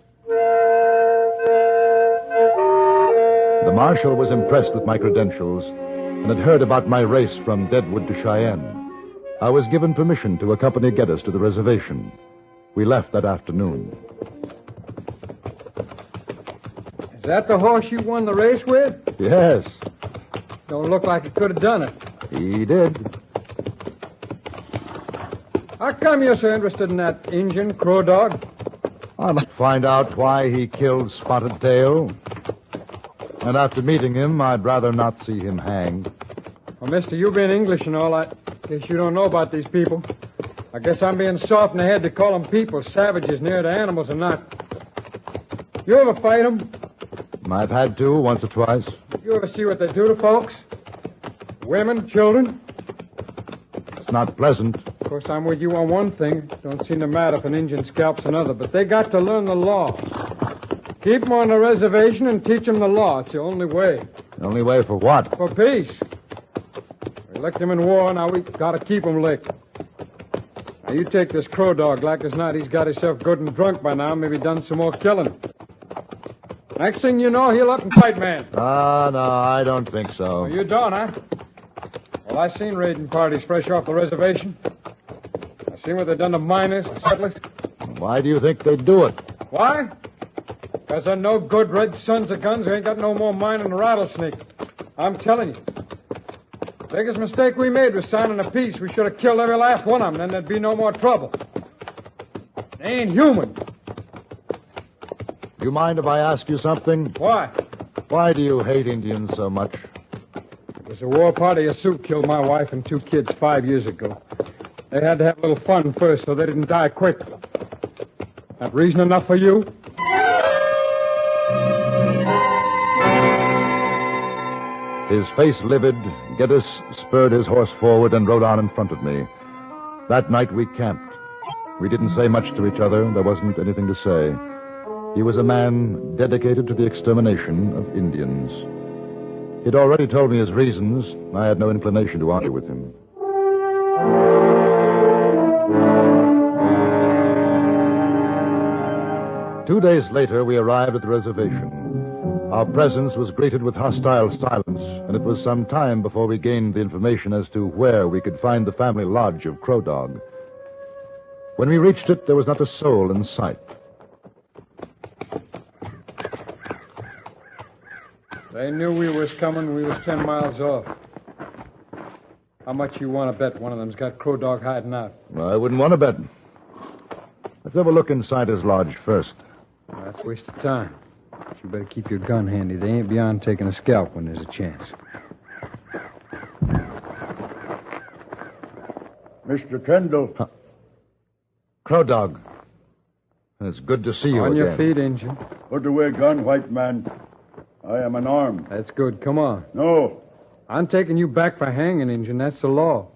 The marshal was impressed with my credentials and had heard about my race from Deadwood to Cheyenne. I was given permission to accompany Geddes to the reservation. We left that afternoon. Is that the horse you won the race with? Yes. Don't look like he could have done it. He did. How come you're so interested in that Injun, Crow Dog? I'd like to find out why he killed Spotted Tail. And after meeting him, I'd rather not see him hanged. Well, mister, you being English and all, I guess you don't know about these people. I guess I'm being soft in the head to call them people, savages near to animals or not. You ever fight them? I've had to, once or twice. You ever see what they do to folks? Women, children? It's not pleasant. Of course, I'm with you on one thing. Don't seem to matter if an Injun scalps another, but they got to learn the law. Keep them on the reservation and teach them the law. It's the only way. The only way for what? For peace. We licked them in war, now we got to keep them licked. Now, you take this Crow Dog. Like as not, he's got himself good and drunk by now, maybe done some more killing. Next thing you know, he'll up and fight man. Ah, no, I don't think so. Oh, you don't, huh? Well, I seen raiding parties fresh off the reservation. I seen what they done to miners and settlers. Why do you think they'd do it? Why? Because they're no good red sons of guns who ain't got no more mind than a rattlesnake. I'm telling you. Biggest mistake we made was signing a peace. We should have killed every last one of them, then there'd be no more trouble. They ain't human. Do you mind if I ask you something? Why? Why do you hate Indians so much? It was a war party of Sioux killed my wife and 2 kids 5 years ago. They had to have a little fun first so they didn't die quick. That reason enough for you? His face livid, Geddes spurred his horse forward and rode on in front of me. That night we camped. We didn't say much to each other. There wasn't anything to say. He was a man dedicated to the extermination of Indians. He'd already told me his reasons. I had no inclination to argue with him. Two days later, we arrived at the reservation. Our presence was greeted with hostile silence, and it was some time before we gained the information as to where we could find the family lodge of Crow Dog. When we reached it, there was not a soul in sight. They knew we was coming. We was 10 miles off. How much you want to bet one of them's got Crow Dog hiding out? I wouldn't want to bet. Let's have a look inside his lodge first. Well, that's a waste of time. You better keep your gun handy. They ain't beyond taking a scalp when there's a chance. Mr. Kendall. Huh. Crow Dog. It's good to see you On again. your feet, Injun. Put away gun, white man. I am unarmed. That's good. Come on. No. I'm taking you back for hanging, Injun. That's the law.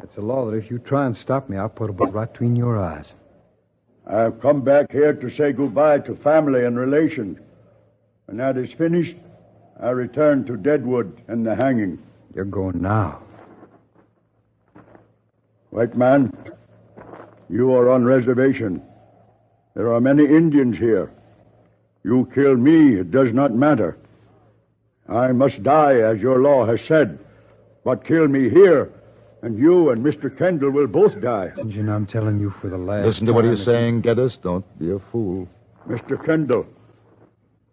It's a law that if you try and stop me, I'll put a bullet right between your eyes. I've come back here to say goodbye to family and relations. When that is finished, I return to Deadwood and the hanging. You're going now. White man, you are on reservation. There are many Indians here. You kill me, it does not matter. I must die, as your law has said. But kill me here, and you and Mr. Kendall will both die. Injun, I'm telling you for the last Listen to what time he's saying, Geddes. Don't be a fool. Mr. Kendall,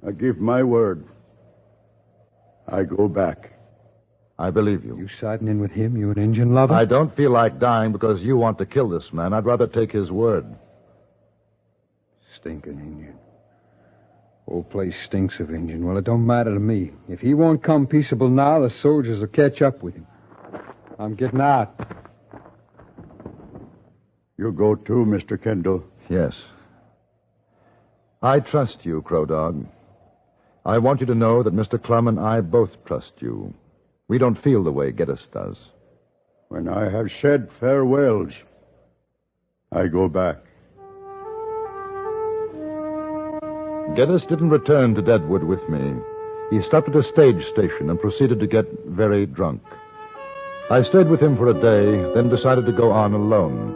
I give my word. I go back. I believe you. You siding in with him, you an Injun lover? I don't feel like dying because you want to kill this man. I'd rather take his word. Stinking Injun. Whole place stinks of Injun. Well, it don't matter to me. If he won't come peaceable now, the soldiers will catch up with him. I'm getting out. You go too, Mr. Kendall. Yes. I trust you, Crow Dog. I want you to know that Mr. Clum and I both trust you. We don't feel the way Geddes does. When I have said farewells, I go back. Geddes didn't return to Deadwood with me. He stopped at a stage station and proceeded to get very drunk. I stayed with him for a day, then decided to go on alone.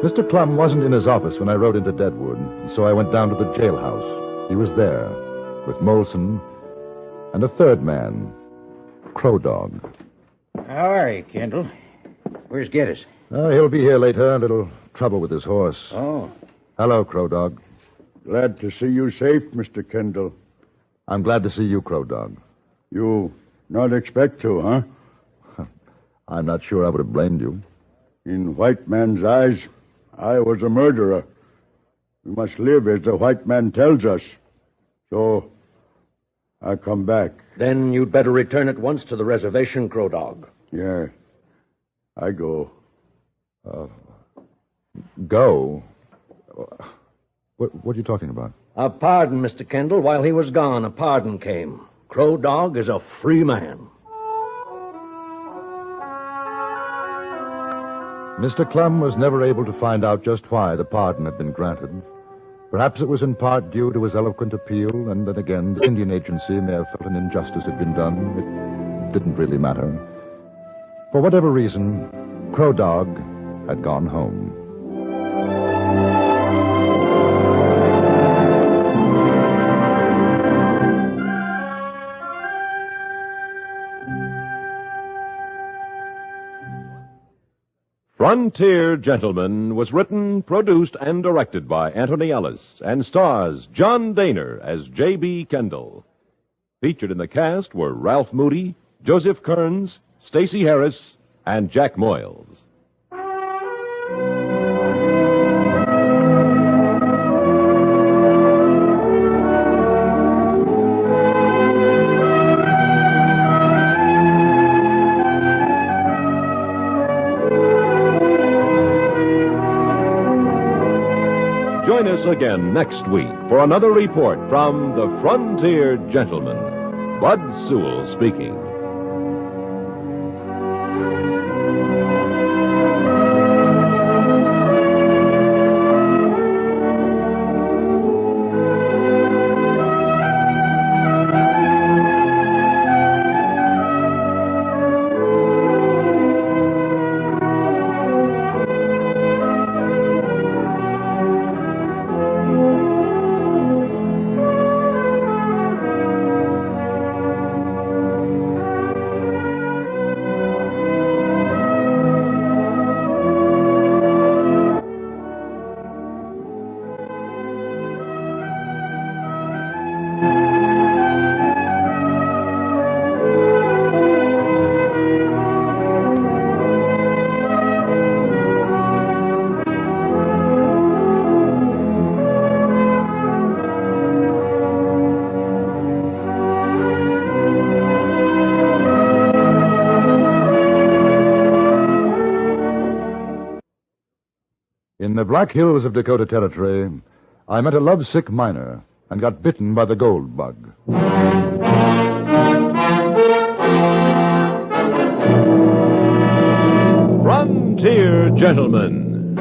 Mr. Clum wasn't in his office when I rode into Deadwood, so I went down to the jailhouse. He was there, with Molson and a third man, Crow Dog. How are you, Kendall? Where's Geddes? He'll be here later. A little trouble with his horse. Oh. Hello, Crow Dog. Glad to see you safe, Mr. Kendall. I'm glad to see you, Crow Dog. You not expect to, huh? I'm not sure I would have blamed you. In white man's eyes, I was a murderer. We must live as the white man tells us. So, I come back. Then you'd better return at once to the reservation, Crow Dog. Yeah, I go. Go? What are you talking about? A pardon, Mr. Kendall. While he was gone, a pardon came. Crow Dog is a free man. Mr. Clum was never able to find out just why the pardon had been granted. Perhaps it was in part due to his eloquent appeal, and then again, the Indian Agency may have felt an injustice had been done. It didn't really matter. For whatever reason, Crow Dog had gone home. Frontier Gentleman was written, produced, and directed by Anthony Ellis and stars John Daner as J.B.Kendall. Featured in the cast were Ralph Moody, Joseph Kearns, Stacey Harris, and Jack Moyles. Join us again next week for another report from the Frontier Gentleman. Bud Sewell speaking. In the Black Hills of Dakota Territory, I met a lovesick miner and got bitten by the gold bug. Frontier Gentleman.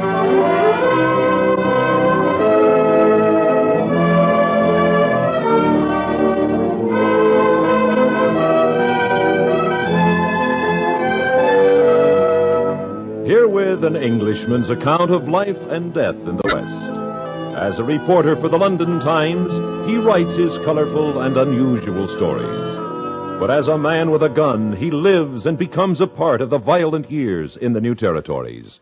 Herewith an Englishman's account of life and death in the West. As a reporter for the London Times, he writes his colorful and unusual stories. But as a man with a gun, he lives and becomes a part of the violent years in the new territories.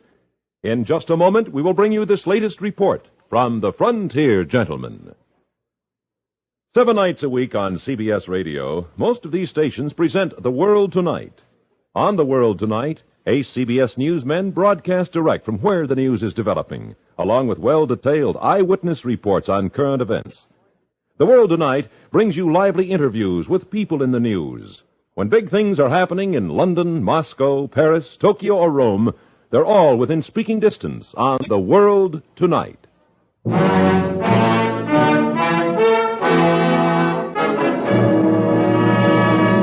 In just a moment, we will bring you this latest report from the Frontier Gentleman. 7 nights a week on CBS Radio, most of these stations present The World Tonight. On The World Tonight, Ace CBS newsmen broadcast direct from where the news is developing, along with well-detailed eyewitness reports on current events. The World Tonight brings you lively interviews with people in the news. When big things are happening in London, Moscow, Paris, Tokyo, or Rome, they're all within speaking distance on The World Tonight.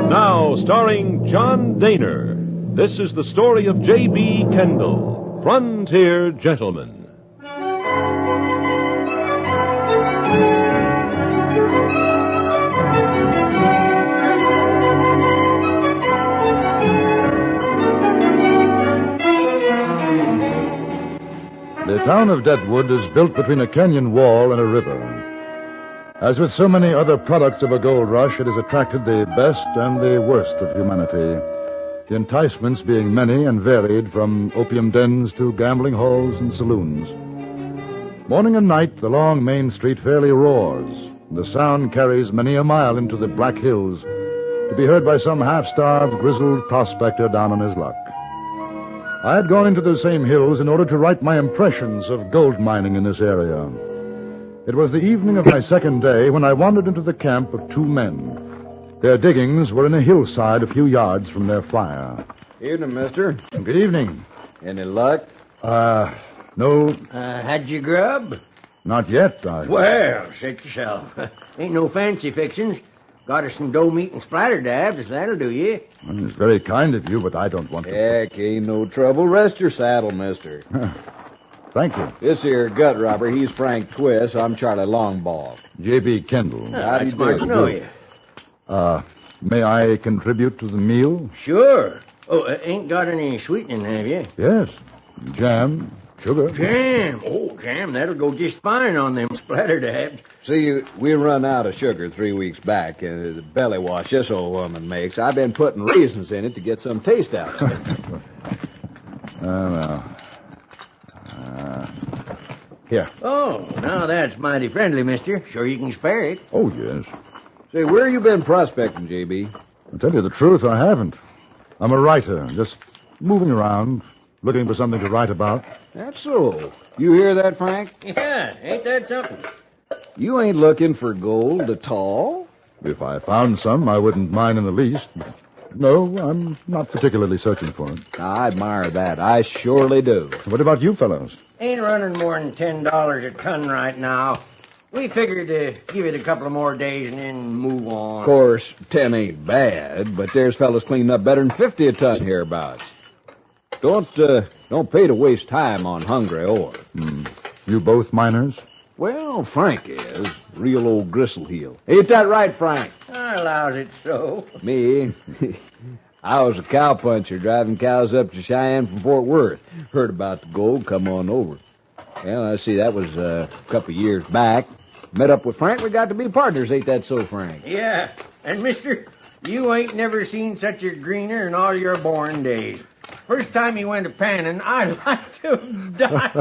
Now, starring John Daner, this is the story of J.B.Kendall, Frontier Gentleman. The town of Deadwood is built between a canyon wall and a river. As with so many other products of a gold rush, it has attracted the best and the worst of humanity. The enticements being many and varied, from opium dens to gambling halls and saloons. Morning and night, the long main street fairly roars. The sound carries many a mile into the Black Hills, to be heard by some half-starved, grizzled prospector down on his luck. I had gone into those same hills in order to write my impressions of gold mining in this area. It was the evening of my second day when I wandered into the camp of 2 men. Their diggings were in a hillside a few yards from their fire. Evening, mister. Good evening. Any luck? No. Had you grub? Not yet. Well, shake yourself. Ain't no fancy fixings. Got us some dough meat and splatter dabs, if that'll do you. It's very kind of you, but I don't want to. Heck, ain't no trouble. Rest your saddle, mister. Thank you. This here gut robber, he's Frank Twist. I'm Charlie Longbaugh. J.B.Kendall. How do you Smart to do? know you. May I contribute to the meal? Sure. Oh, ain't got any sweetening, have you? Yes. Jam, sugar. Jam. Oh, jam. That'll go just fine on them splatter dabs. See, we run out of sugar 3 weeks back, and the belly wash this old woman makes. I've been putting raisins in it to get some taste out of it. Here. Oh, now that's mighty friendly, mister. Sure you can spare it. Oh, yes. Say, where you been prospecting, J.B.? I'll tell you the truth, I haven't. I'm a writer, just moving around, looking for something to write about. That's so. You hear that, Frank? Yeah, ain't that something? You ain't looking for gold at all? If I found some, I wouldn't mind in the least. No, I'm not particularly searching for it. I admire that. I surely do. What about you fellows? Ain't running more than $10 a ton right now. We figured to give it a couple of more days and then move on. Of course, 10 ain't bad, but there's fellas cleaning up better than 50 a ton hereabouts. Don't pay to waste time on hungry ore. You both miners? Well, Frank is. Real old gristleheel. Ain't that right, Frank? I allows it so. Me? I was a cowpuncher driving cows up to Cheyenne from Fort Worth. Heard about the gold, come on over. Well, I see that was a couple of years back. Met up with Frank, we got to be partners, ain't that so, Frank? Yeah, and mister, you ain't never seen such a greener in all your born days. First time he went to panning, I like to die.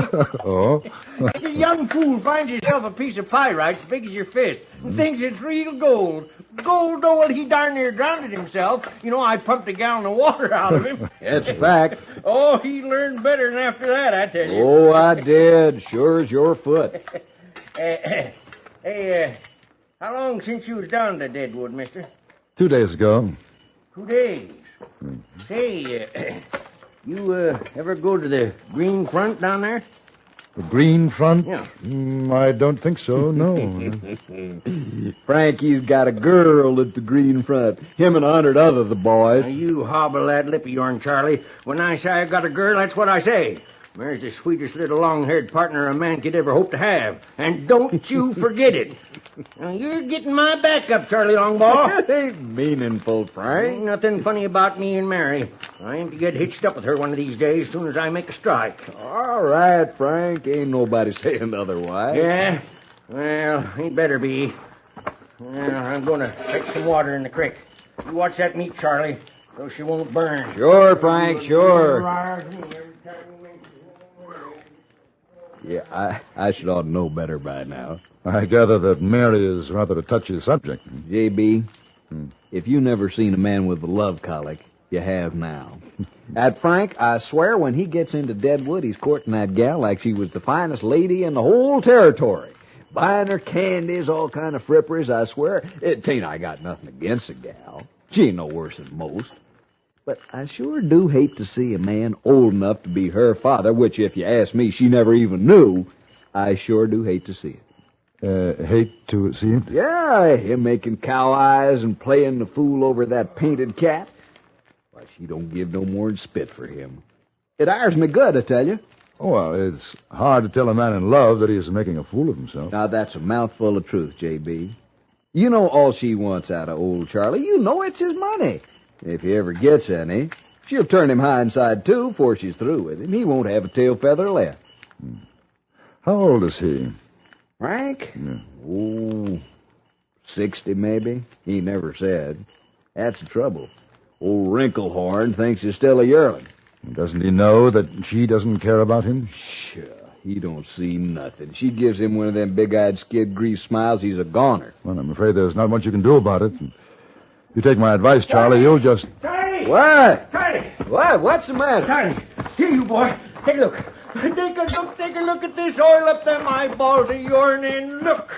Oh? It's a young fool finds himself a piece of pyrite as big as your fist and thinks it's real gold. Gold, though, well, he darn near drowned himself. You know, I pumped a gallon of water out of him. That's a fact. Oh, he learned better than after that, I tell you. Oh, I did. Sure as your foot. Hey, how long since you was down to Deadwood, mister? 2 days ago. 2 days. Say, you ever go to the Green Front down there? The green front? Yeah. I don't think so, no. Frankie's got a girl at the green front. Him and 100 other the boys. Now, you hobble that lip of yourn, Charlie. When I say I got a girl, that's what I say. Mary's the sweetest little long-haired partner a man could ever hope to have. And don't you forget it. Now, you're getting my back up, Charlie Longball. That ain't meaningful, Frank. Ain't nothing funny about me and Mary. I aim to get hitched up with her one of these days as soon as I make a strike. All right, Frank. Ain't nobody saying otherwise. Yeah? Well, he'd better be. Well, I'm going to fetch some water in the creek. You watch that meat, Charlie, so she won't burn. Sure, Frank, sure. Yeah, I should ought to know better by now. I gather that Mary is rather a touchy subject. J.B., if you never seen a man with a love colic, you have now. At Frank, I swear when he gets into Deadwood, he's courting that gal like she was the finest lady in the whole territory. Buying her candies, all kind of fripperies, I swear. It ain't I got nothing against the gal. She ain't no worse than most. But I sure do hate to see a man old enough to be her father, which, if you ask me, she never even knew. I sure do hate to see it. Hate to see it? Yeah, him making cow eyes and playing the fool over that painted cat. Why, she don't give no more than spit for him. It ires me good, I tell you. Oh, well, it's hard to tell a man in love that he's making a fool of himself. Now, that's a mouthful of truth, J.B. You know all she wants out of old Charlie. You know it's his money. If he ever gets any, she'll turn him hindside, too, before she's through with him. He won't have a tail feather left. How old is he? Frank? Yeah. Oh, 60 maybe. He never said. That's the trouble. Old Wrinklehorn thinks he's still a yearling. Doesn't he know that she doesn't care about him? Sure, he don't see nothing. She gives him one of them big-eyed skid grease smiles, he's a goner. Well, I'm afraid there's not much you can do about it. If you take my advice, Charlie, you'll just... Charlie! What? Charlie! What? What's the matter? Charlie, here you, boy. Take a look. Take a look at this oil up them eyeballs of yourn and look.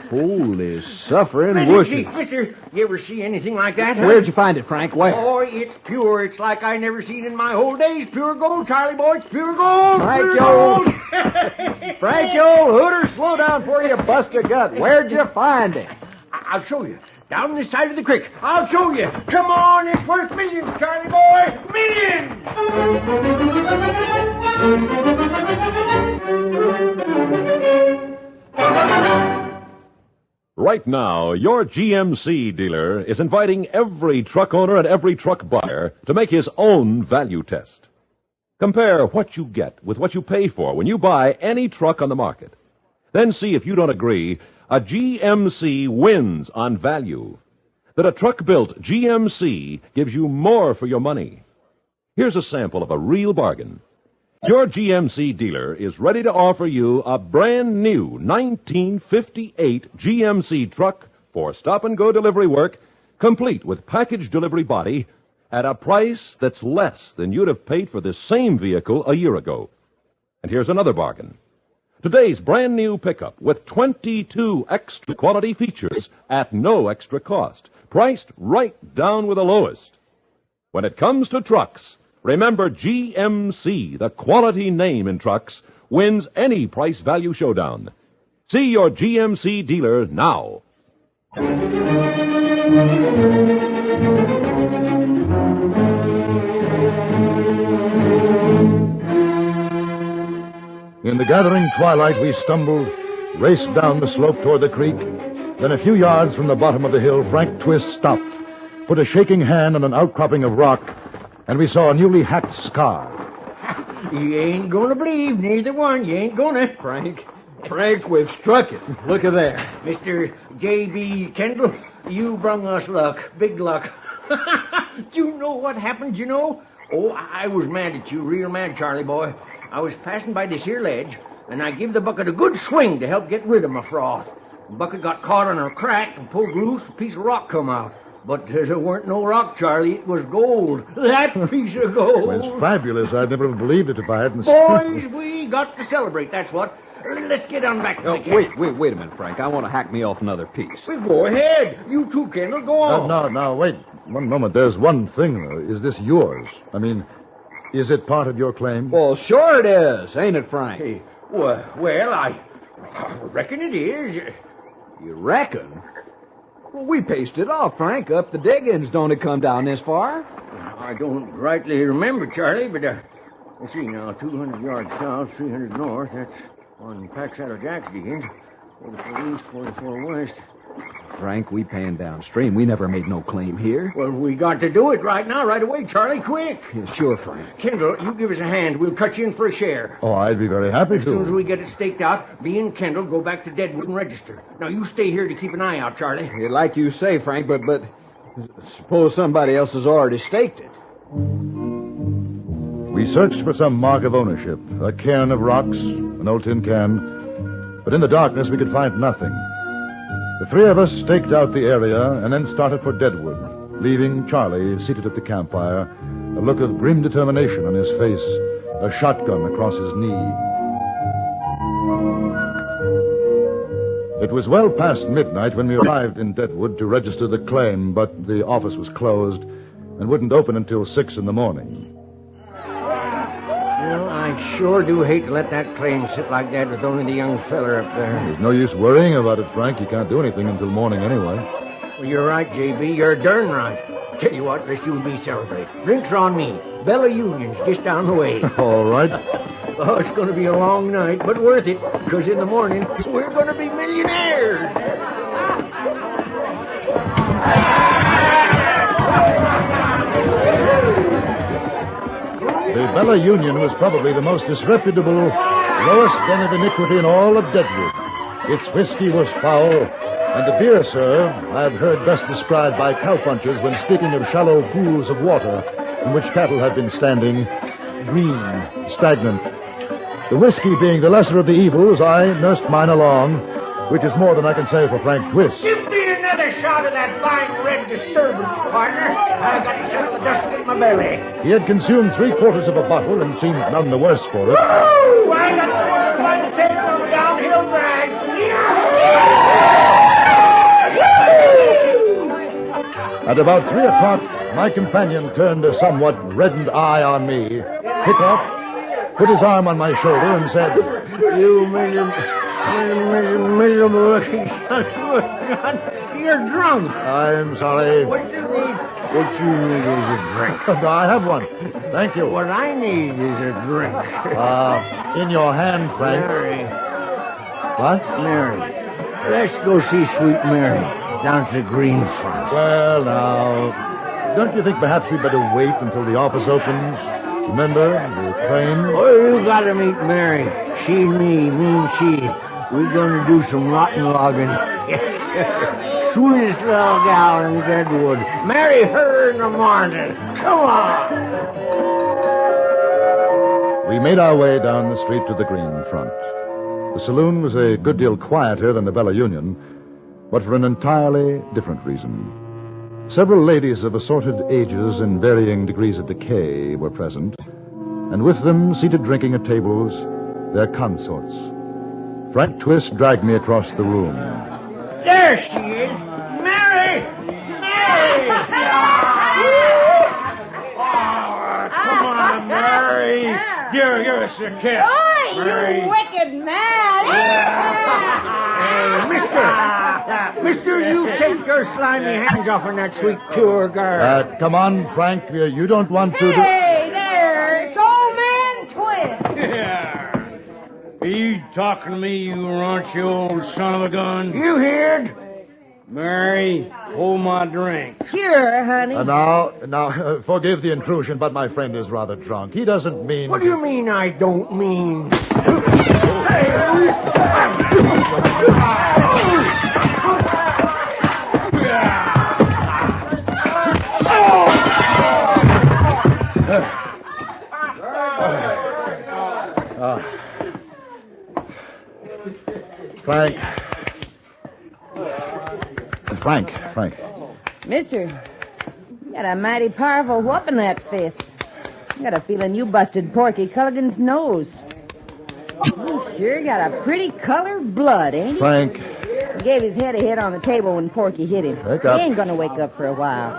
Holy suffering Let me whoosh. see, mister, you ever see anything like that? Where'd you find it, Frank? Where? Oh, it's pure. It's like I never seen in my whole days. Pure gold, Charlie boy. It's pure gold. Frank, pure you gold. Frank, you old hooter, slow down before you bust a gut. Where'd you find it? I'll show you. Down this side of the creek. I'll show you. Come on, it's worth millions, Charlie boy. Millions! Right now, your GMC dealer is inviting every truck owner and every truck buyer to make his own value test. Compare what you get with what you pay for when you buy any truck on the market. Then see if you don't agree, a GMC wins on value. That a truck-built GMC gives you more for your money. Here's a sample of a real bargain. Your GMC dealer is ready to offer you a brand new 1958 GMC truck for stop-and-go delivery work, complete with package delivery body, at a price that's less than you'd have paid for this same vehicle a year ago. And here's another bargain. Today's brand new pickup with 22 extra quality features at no extra cost, priced right down with the lowest. When it comes to trucks, remember GMC, the quality name in trucks, wins any price-value showdown. See your GMC dealer now. In the gathering twilight, we stumbled, raced down the slope toward the creek. Then a few yards from the bottom of the hill, Frank Twist stopped, put a shaking hand on an outcropping of rock, and we saw a newly hacked scar. You ain't gonna believe, neither one. You ain't gonna. Frank, we've struck it. Look at there. Mr. J.B.Kendall, you brung us luck. Big luck. You know what happened, you know? Oh, I was mad at you, real mad, Charlie boy. I was passing by this here ledge, and I give the bucket a good swing to help get rid of my froth. The bucket got caught on a crack and pulled loose, a piece of rock come out. But there weren't no rock, Charlie. It was gold. That piece of gold. Well, it's fabulous. I'd never have believed it if I hadn't... Boys, we got to celebrate, that's what. Let's get on back to the camp. Wait a minute, Frank. I want to hack me off another piece. Well, go ahead. You too, Kendall. Go on. No, wait. One moment. There's one thing, though. Is this yours? I mean, Is it part of your claim? Well, sure it is, ain't it, Frank? Hey, well, I reckon it is. You reckon? Well, we paced it off, Frank. Up the diggings. Don't it come down this far? I don't rightly remember, Charlie, but let's see now. 200 yards south, 300 north. That's on pack saddle Jack's diggings. 44 east, 44 west. Frank, we panned downstream. We never made no claim here. Well, we got to do it right now, right away, Charlie. Quick. Yeah, sure, Frank. Kendall, you give us a hand. We'll cut you in for a share. Oh, I'd be very happy As soon as we get it staked out, me and Kendall go back to Deadwood and register. Now, you stay here to keep an eye out, Charlie. Yeah, like you say, Frank, but suppose somebody else has already staked it. We searched for some mark of ownership, a cairn of rocks, an old tin can, but in the darkness we could find nothing. The three of us staked out the area and then started for Deadwood, leaving Charlie seated at the campfire, a look of grim determination on his face, a shotgun across his knee. It was well past midnight when we arrived in Deadwood to register the claim, but the office was closed and wouldn't open until 6 in the morning. Well, I sure do hate to let that claim sit like that with only the young feller up there. There's no use worrying about it, Frank. You can't do anything until morning anyway. Well, you're right, J.B. You're darn right. Tell you what, let's you and me celebrate. Drinks are on me. Bella Union's just down the way. All right. Oh, it's going to be a long night, but worth it, because in the morning, we're going to be millionaires. The Bella Union was probably the most disreputable, lowest den of iniquity in all of Deadwood. Its whiskey was foul, and the beer, sir, I've heard best described by cowpunchers when speaking of shallow pools of water in which cattle had been standing, green, stagnant. The whiskey being the lesser of the evils, I nursed mine along, which is more than I can say for Frank Twist. Give me another shot of that fine red disturbance, partner. I got to settle the dust in my belly. He had consumed 3/4 of a bottle and seemed none the worse for it. Woo! I got the horse by the tail of a downhill drag. At about 3 o'clock, my companion turned a somewhat reddened eye on me, hiccoughed, put his arm on my shoulder, and said, You miserable looking son of a gun. You're drunk. I'm sorry. What you need is a drink. I have one. Thank you. What I need is a drink. In your hand, Frank. Mary. What? Mary. Let's go see Sweet Mary down to the green front. Well, now, don't you think perhaps we'd better wait until the office opens? Remember, the claim? Oh, you gotta meet Mary. She, me and she. We're gonna do some rotten logging. Sweetest little gal in Deadwood. Marry her in the morning. Come on. We made our way down the street to the green front. The saloon was a good deal quieter than the Bella Union, but for an entirely different reason. Several ladies of assorted ages and varying degrees of decay were present, and with them, seated drinking at tables, their consorts. Frank Twist dragged me across the room. There she is. Mary! Mary! Oh, come on, Mary. Give us a kiss. Oh, Mary. you wicked man. Hey, mister, you take your slimy hands off on that sweet, pure girl. Come on, Frank. You don't want to... Hey, there. It's old man Twist. Yeah. Are you talking to me, you raunchy old son of a gun? You heard? Mary, hold my drink. Sure, honey. Now, forgive the intrusion, but my friend is rather drunk. He doesn't mean... What do you mean I don't mean? Frank. Mister, you got a mighty powerful whoop in that fist. I got a feeling you busted Porky Culligan's nose. You sure got a pretty color of blood, ain't he? Frank. He gave his head a hit on the table when Porky hit him. Wake up. He ain't gonna wake up for a while.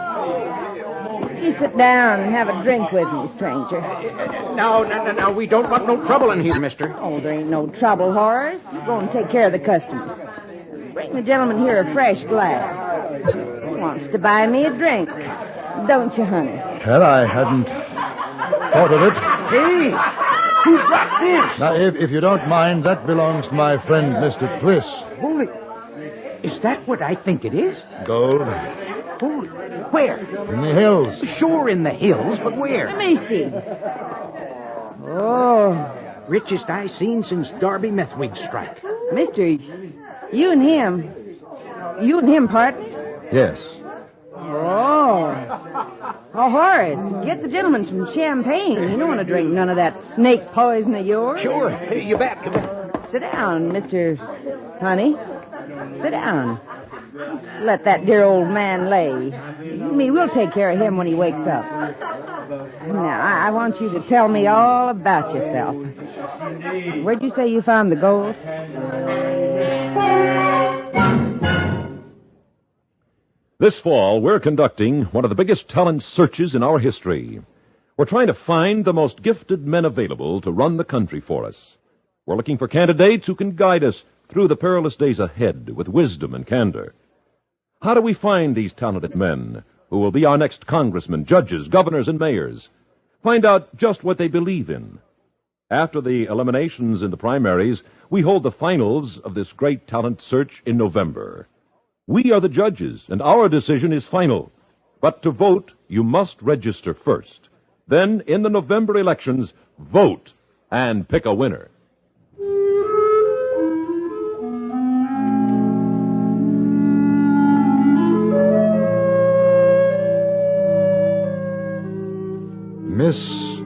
You sit down and have a drink with me, stranger. No, we don't want no trouble in here, mister. Oh, there ain't no trouble, Horace. You go and take care of the customers. Bring the gentleman here a fresh glass. He wants to buy me a drink. Don't you, honey? Well, I hadn't thought of it. Hey, who dropped this? Now, if you don't mind, that belongs to my friend, Mr. Twist. Holy, is that what I think it is? Gold. Holy, where? In the hills. Sure in the hills, but where? Let me see. Oh, Richest I seen since Darby Methwig strike. mister, you and him partners? Yes. Oh, Horace, get the gentleman some champagne. You don't want to drink none of that snake poison of yours. Sure, you bet. Sit down, Mr. Honey. Sit down. Let that dear old man lay. You and me, we'll take care of him when he wakes up. Now, I want you to tell me all about yourself. Where'd you say you found the gold? This fall, we're conducting one of the biggest talent searches in our history. We're trying to find the most gifted men available to run the country for us. We're looking for candidates who can guide us through the perilous days ahead with wisdom and candor. How do we find these talented men who will be our next congressmen, judges, governors, and mayors? Find out just what they believe in. After the eliminations in the primaries, we hold the finals of this great talent search in November. We are the judges, and our decision is final. But to vote, you must register first. Then, in the November elections, vote and pick a winner. Miss,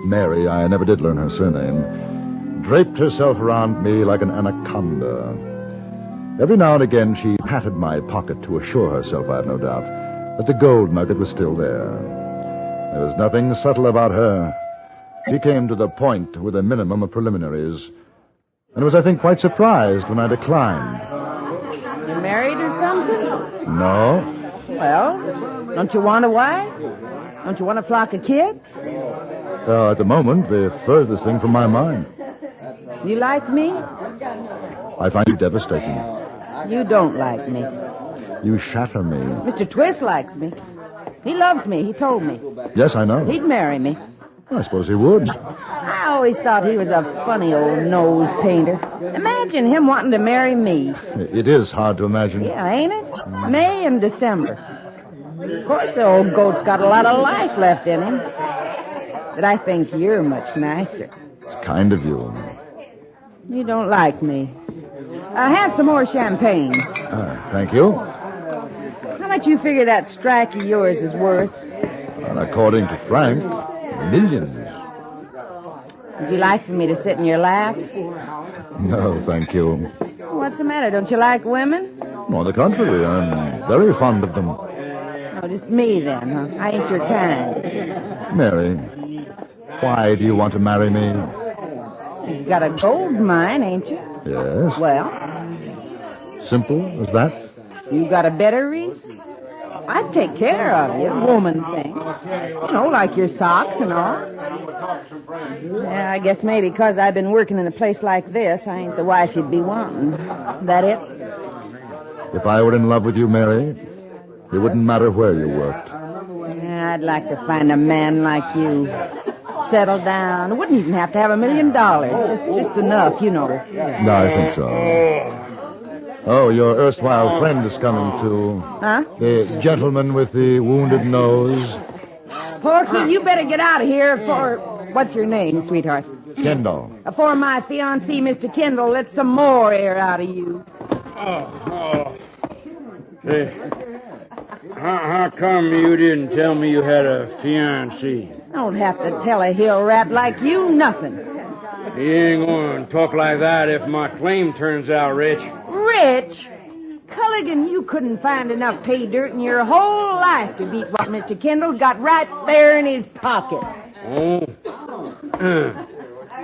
Mary, I never did learn her surname, draped herself around me like an anaconda. Every now and again, she patted my pocket to assure herself, I have no doubt, that the gold nugget was still there. There was nothing subtle about her. She came to the point with a minimum of preliminaries, and was, I think, quite surprised when I declined. You married or something? No. Well, don't you want a wife? Don't you want a flock of kids? At the moment, the furthest thing from my mind. You like me? I find you devastating. You don't like me. You shatter me. Mr. Twist likes me. He loves me, he told me. Yes, I know. He'd marry me. I suppose he would. I always thought he was a funny old nose painter. Imagine him wanting to marry me. It is hard to imagine. Yeah, ain't it? May and December. Of course, the old goat's got a lot of life left in him. But I think you're much nicer. It's kind of you. You don't like me. Have some more champagne. Thank you. How much you figure that strike of yours is worth? And according to Frank, millions. Would you like for me to sit in your lap? No, thank you. What's the matter? Don't you like women? On the contrary, I'm very fond of them. Oh, just me then, huh? I ain't your kind. Mary, why do you want to marry me? You got a gold mine, ain't you? Yes. Well? Simple as that? You got a better reason? I'd take care of you, woman things. You know, like your socks and all. Yeah, I guess maybe because I've been working in a place like this, I ain't the wife you'd be wanting. That it? If I were in love with you, Mary, it wouldn't matter where you worked. Yeah, I'd like to find a man like you. Settle down. I wouldn't even have to have $1 million. Just enough, you know. No, I think so. Oh, your erstwhile friend is coming, too. Huh? The gentleman with the wounded nose. Porky, you better get out of here for... What's your name, sweetheart? Kendall. For my fiancé, Mr. Kendall, let some more air out of you. Say, how come you didn't tell me you had a fiancé? Don't have to tell a hill rat like you nothing. You ain't going to talk like that if my claim turns out rich. Rich? Culligan, you couldn't find enough pay dirt in your whole life to beat what Mr. Kendall's got right there in his pocket. Oh?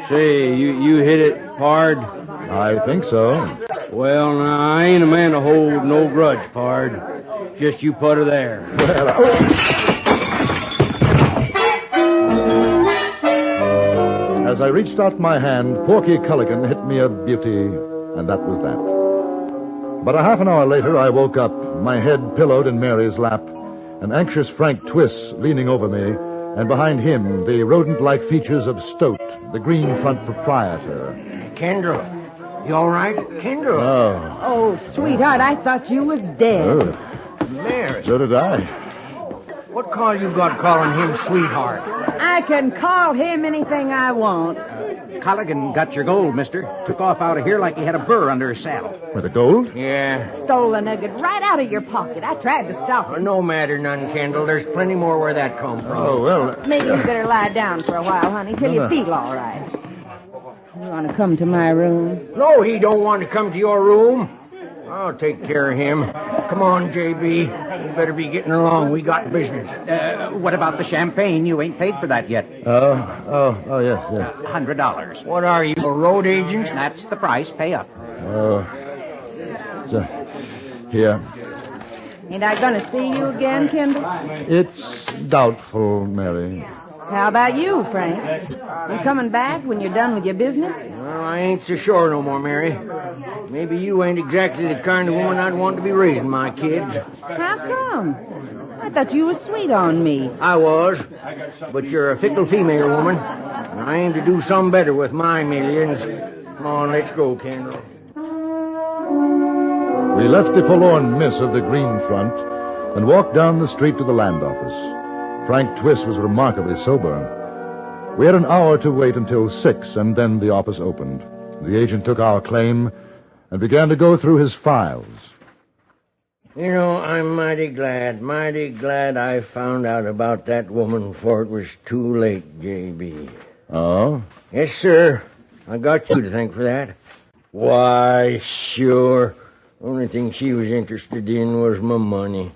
Say, you hit it hard? I think so. Well, now, I ain't a man to hold no grudge, pard. Just you put her there. As I reached out my hand, Porky Culligan hit me a beauty, and that was that. But a half an hour later, I woke up, my head pillowed in Mary's lap, an anxious Frank Twist leaning over me, and behind him, the rodent-like features of Stoat, the green front proprietor. Kendall, you all right? Kendall? Oh. Oh, sweetheart, I thought you was dead. Oh. Mary. So did I. What call you got calling him sweetheart? I can call him anything I want. Culligan got your gold, mister. Took off out of here like he had a burr under his saddle. With the gold? Yeah. Stole the nugget right out of your pocket. I tried to stop him. No matter none, Kendall. There's plenty more where that come from. Oh, well... Maybe you better lie down for a while, honey, till you feel all right. You want to come to my room? No, he don't want to come to your room. I'll take care of him. Come on, J.B. You better be getting along. We got business. What about the champagne? You ain't paid for that yet. Yes. $100. What are you, a road agent? That's the price. Pay up. Here. Ain't I going to see you again, Kendall? It's doubtful, Mary. How about you, Frank? You coming back when you're done with your business? Well, I ain't so sure no more, Mary. Maybe you ain't exactly the kind of woman I'd want to be raising my kids. How come? I thought you was sweet on me. I was. But you're a fickle female woman. And I aim to do some better with my millions. Come on, let's go, Kendall. We left the forlorn miss of the green front and walked down the street to the land office. Frank Twist was remarkably sober. We had an hour to wait until 6, and then the office opened. The agent took our claim and began to go through his files. You know, I'm mighty glad I found out about that woman before it was too late, J.B. Oh? Yes, sir. I got you to thank for that. Why, sure. Only thing she was interested in was my money.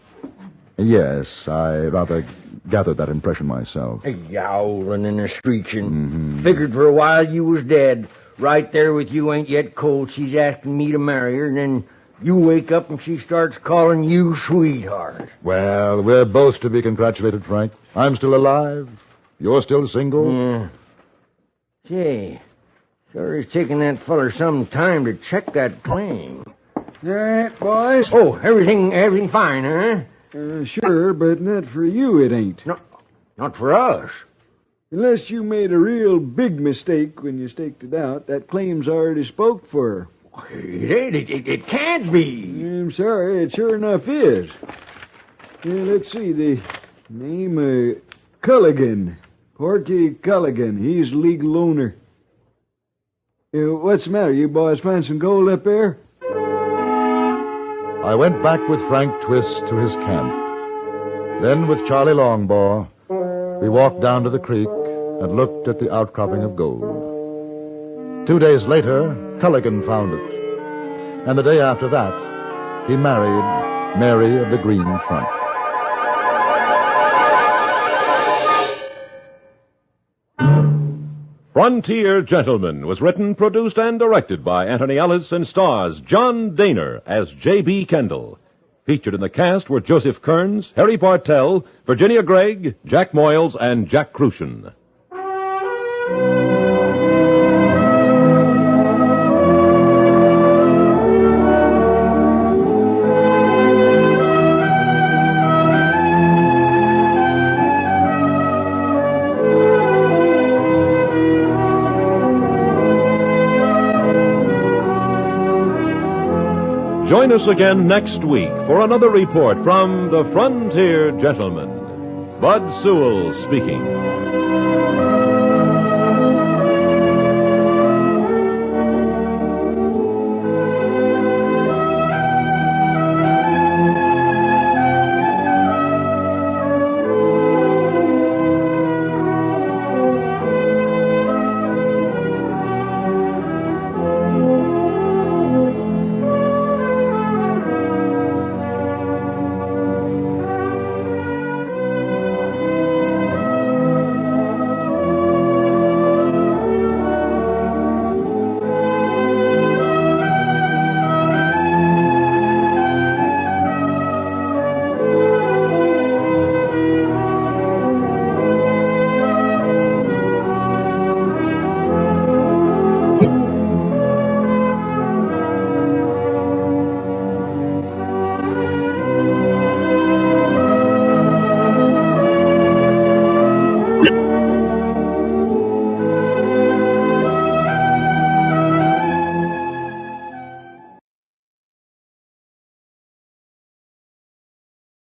Yes, I rather gathered that impression myself. A yowling and a screeching. Figured for a while you was dead. Right there with you ain't yet cold. She's asking me to marry her, and then you wake up and she starts calling you sweetheart. Well, we're both to be congratulated, Frank. I'm still alive. You're still single. Yeah. Say, sure is taking that feller some time to check that claim. All right, boys. Oh, everything fine, huh? Sure, but not for you it ain't. No, not for us. Unless you made a real big mistake when you staked it out, that claim's already spoke for. It ain't. It can't be. I'm sorry, it sure enough is. Let's see, the name Culligan. Porky Culligan. He's legal owner. What's the matter? You boys find some gold up there? I went back with Frank Twist to his camp. Then, with Charlie Longbaugh, we walked down to the creek and looked at the outcropping of gold. 2 days later, Culligan found it. And the day after that, he married Mary of the Green Front. Frontier Gentleman was written, produced, and directed by Anthony Ellis and stars John Daner as J.B.Kendall. Featured in the cast were Joseph Kearns, Harry Bartell, Virginia Gregg, Jack Moyles, and Jack Crucian. Join us again next week for another report from the Frontier Gentleman. Bud Sewell speaking.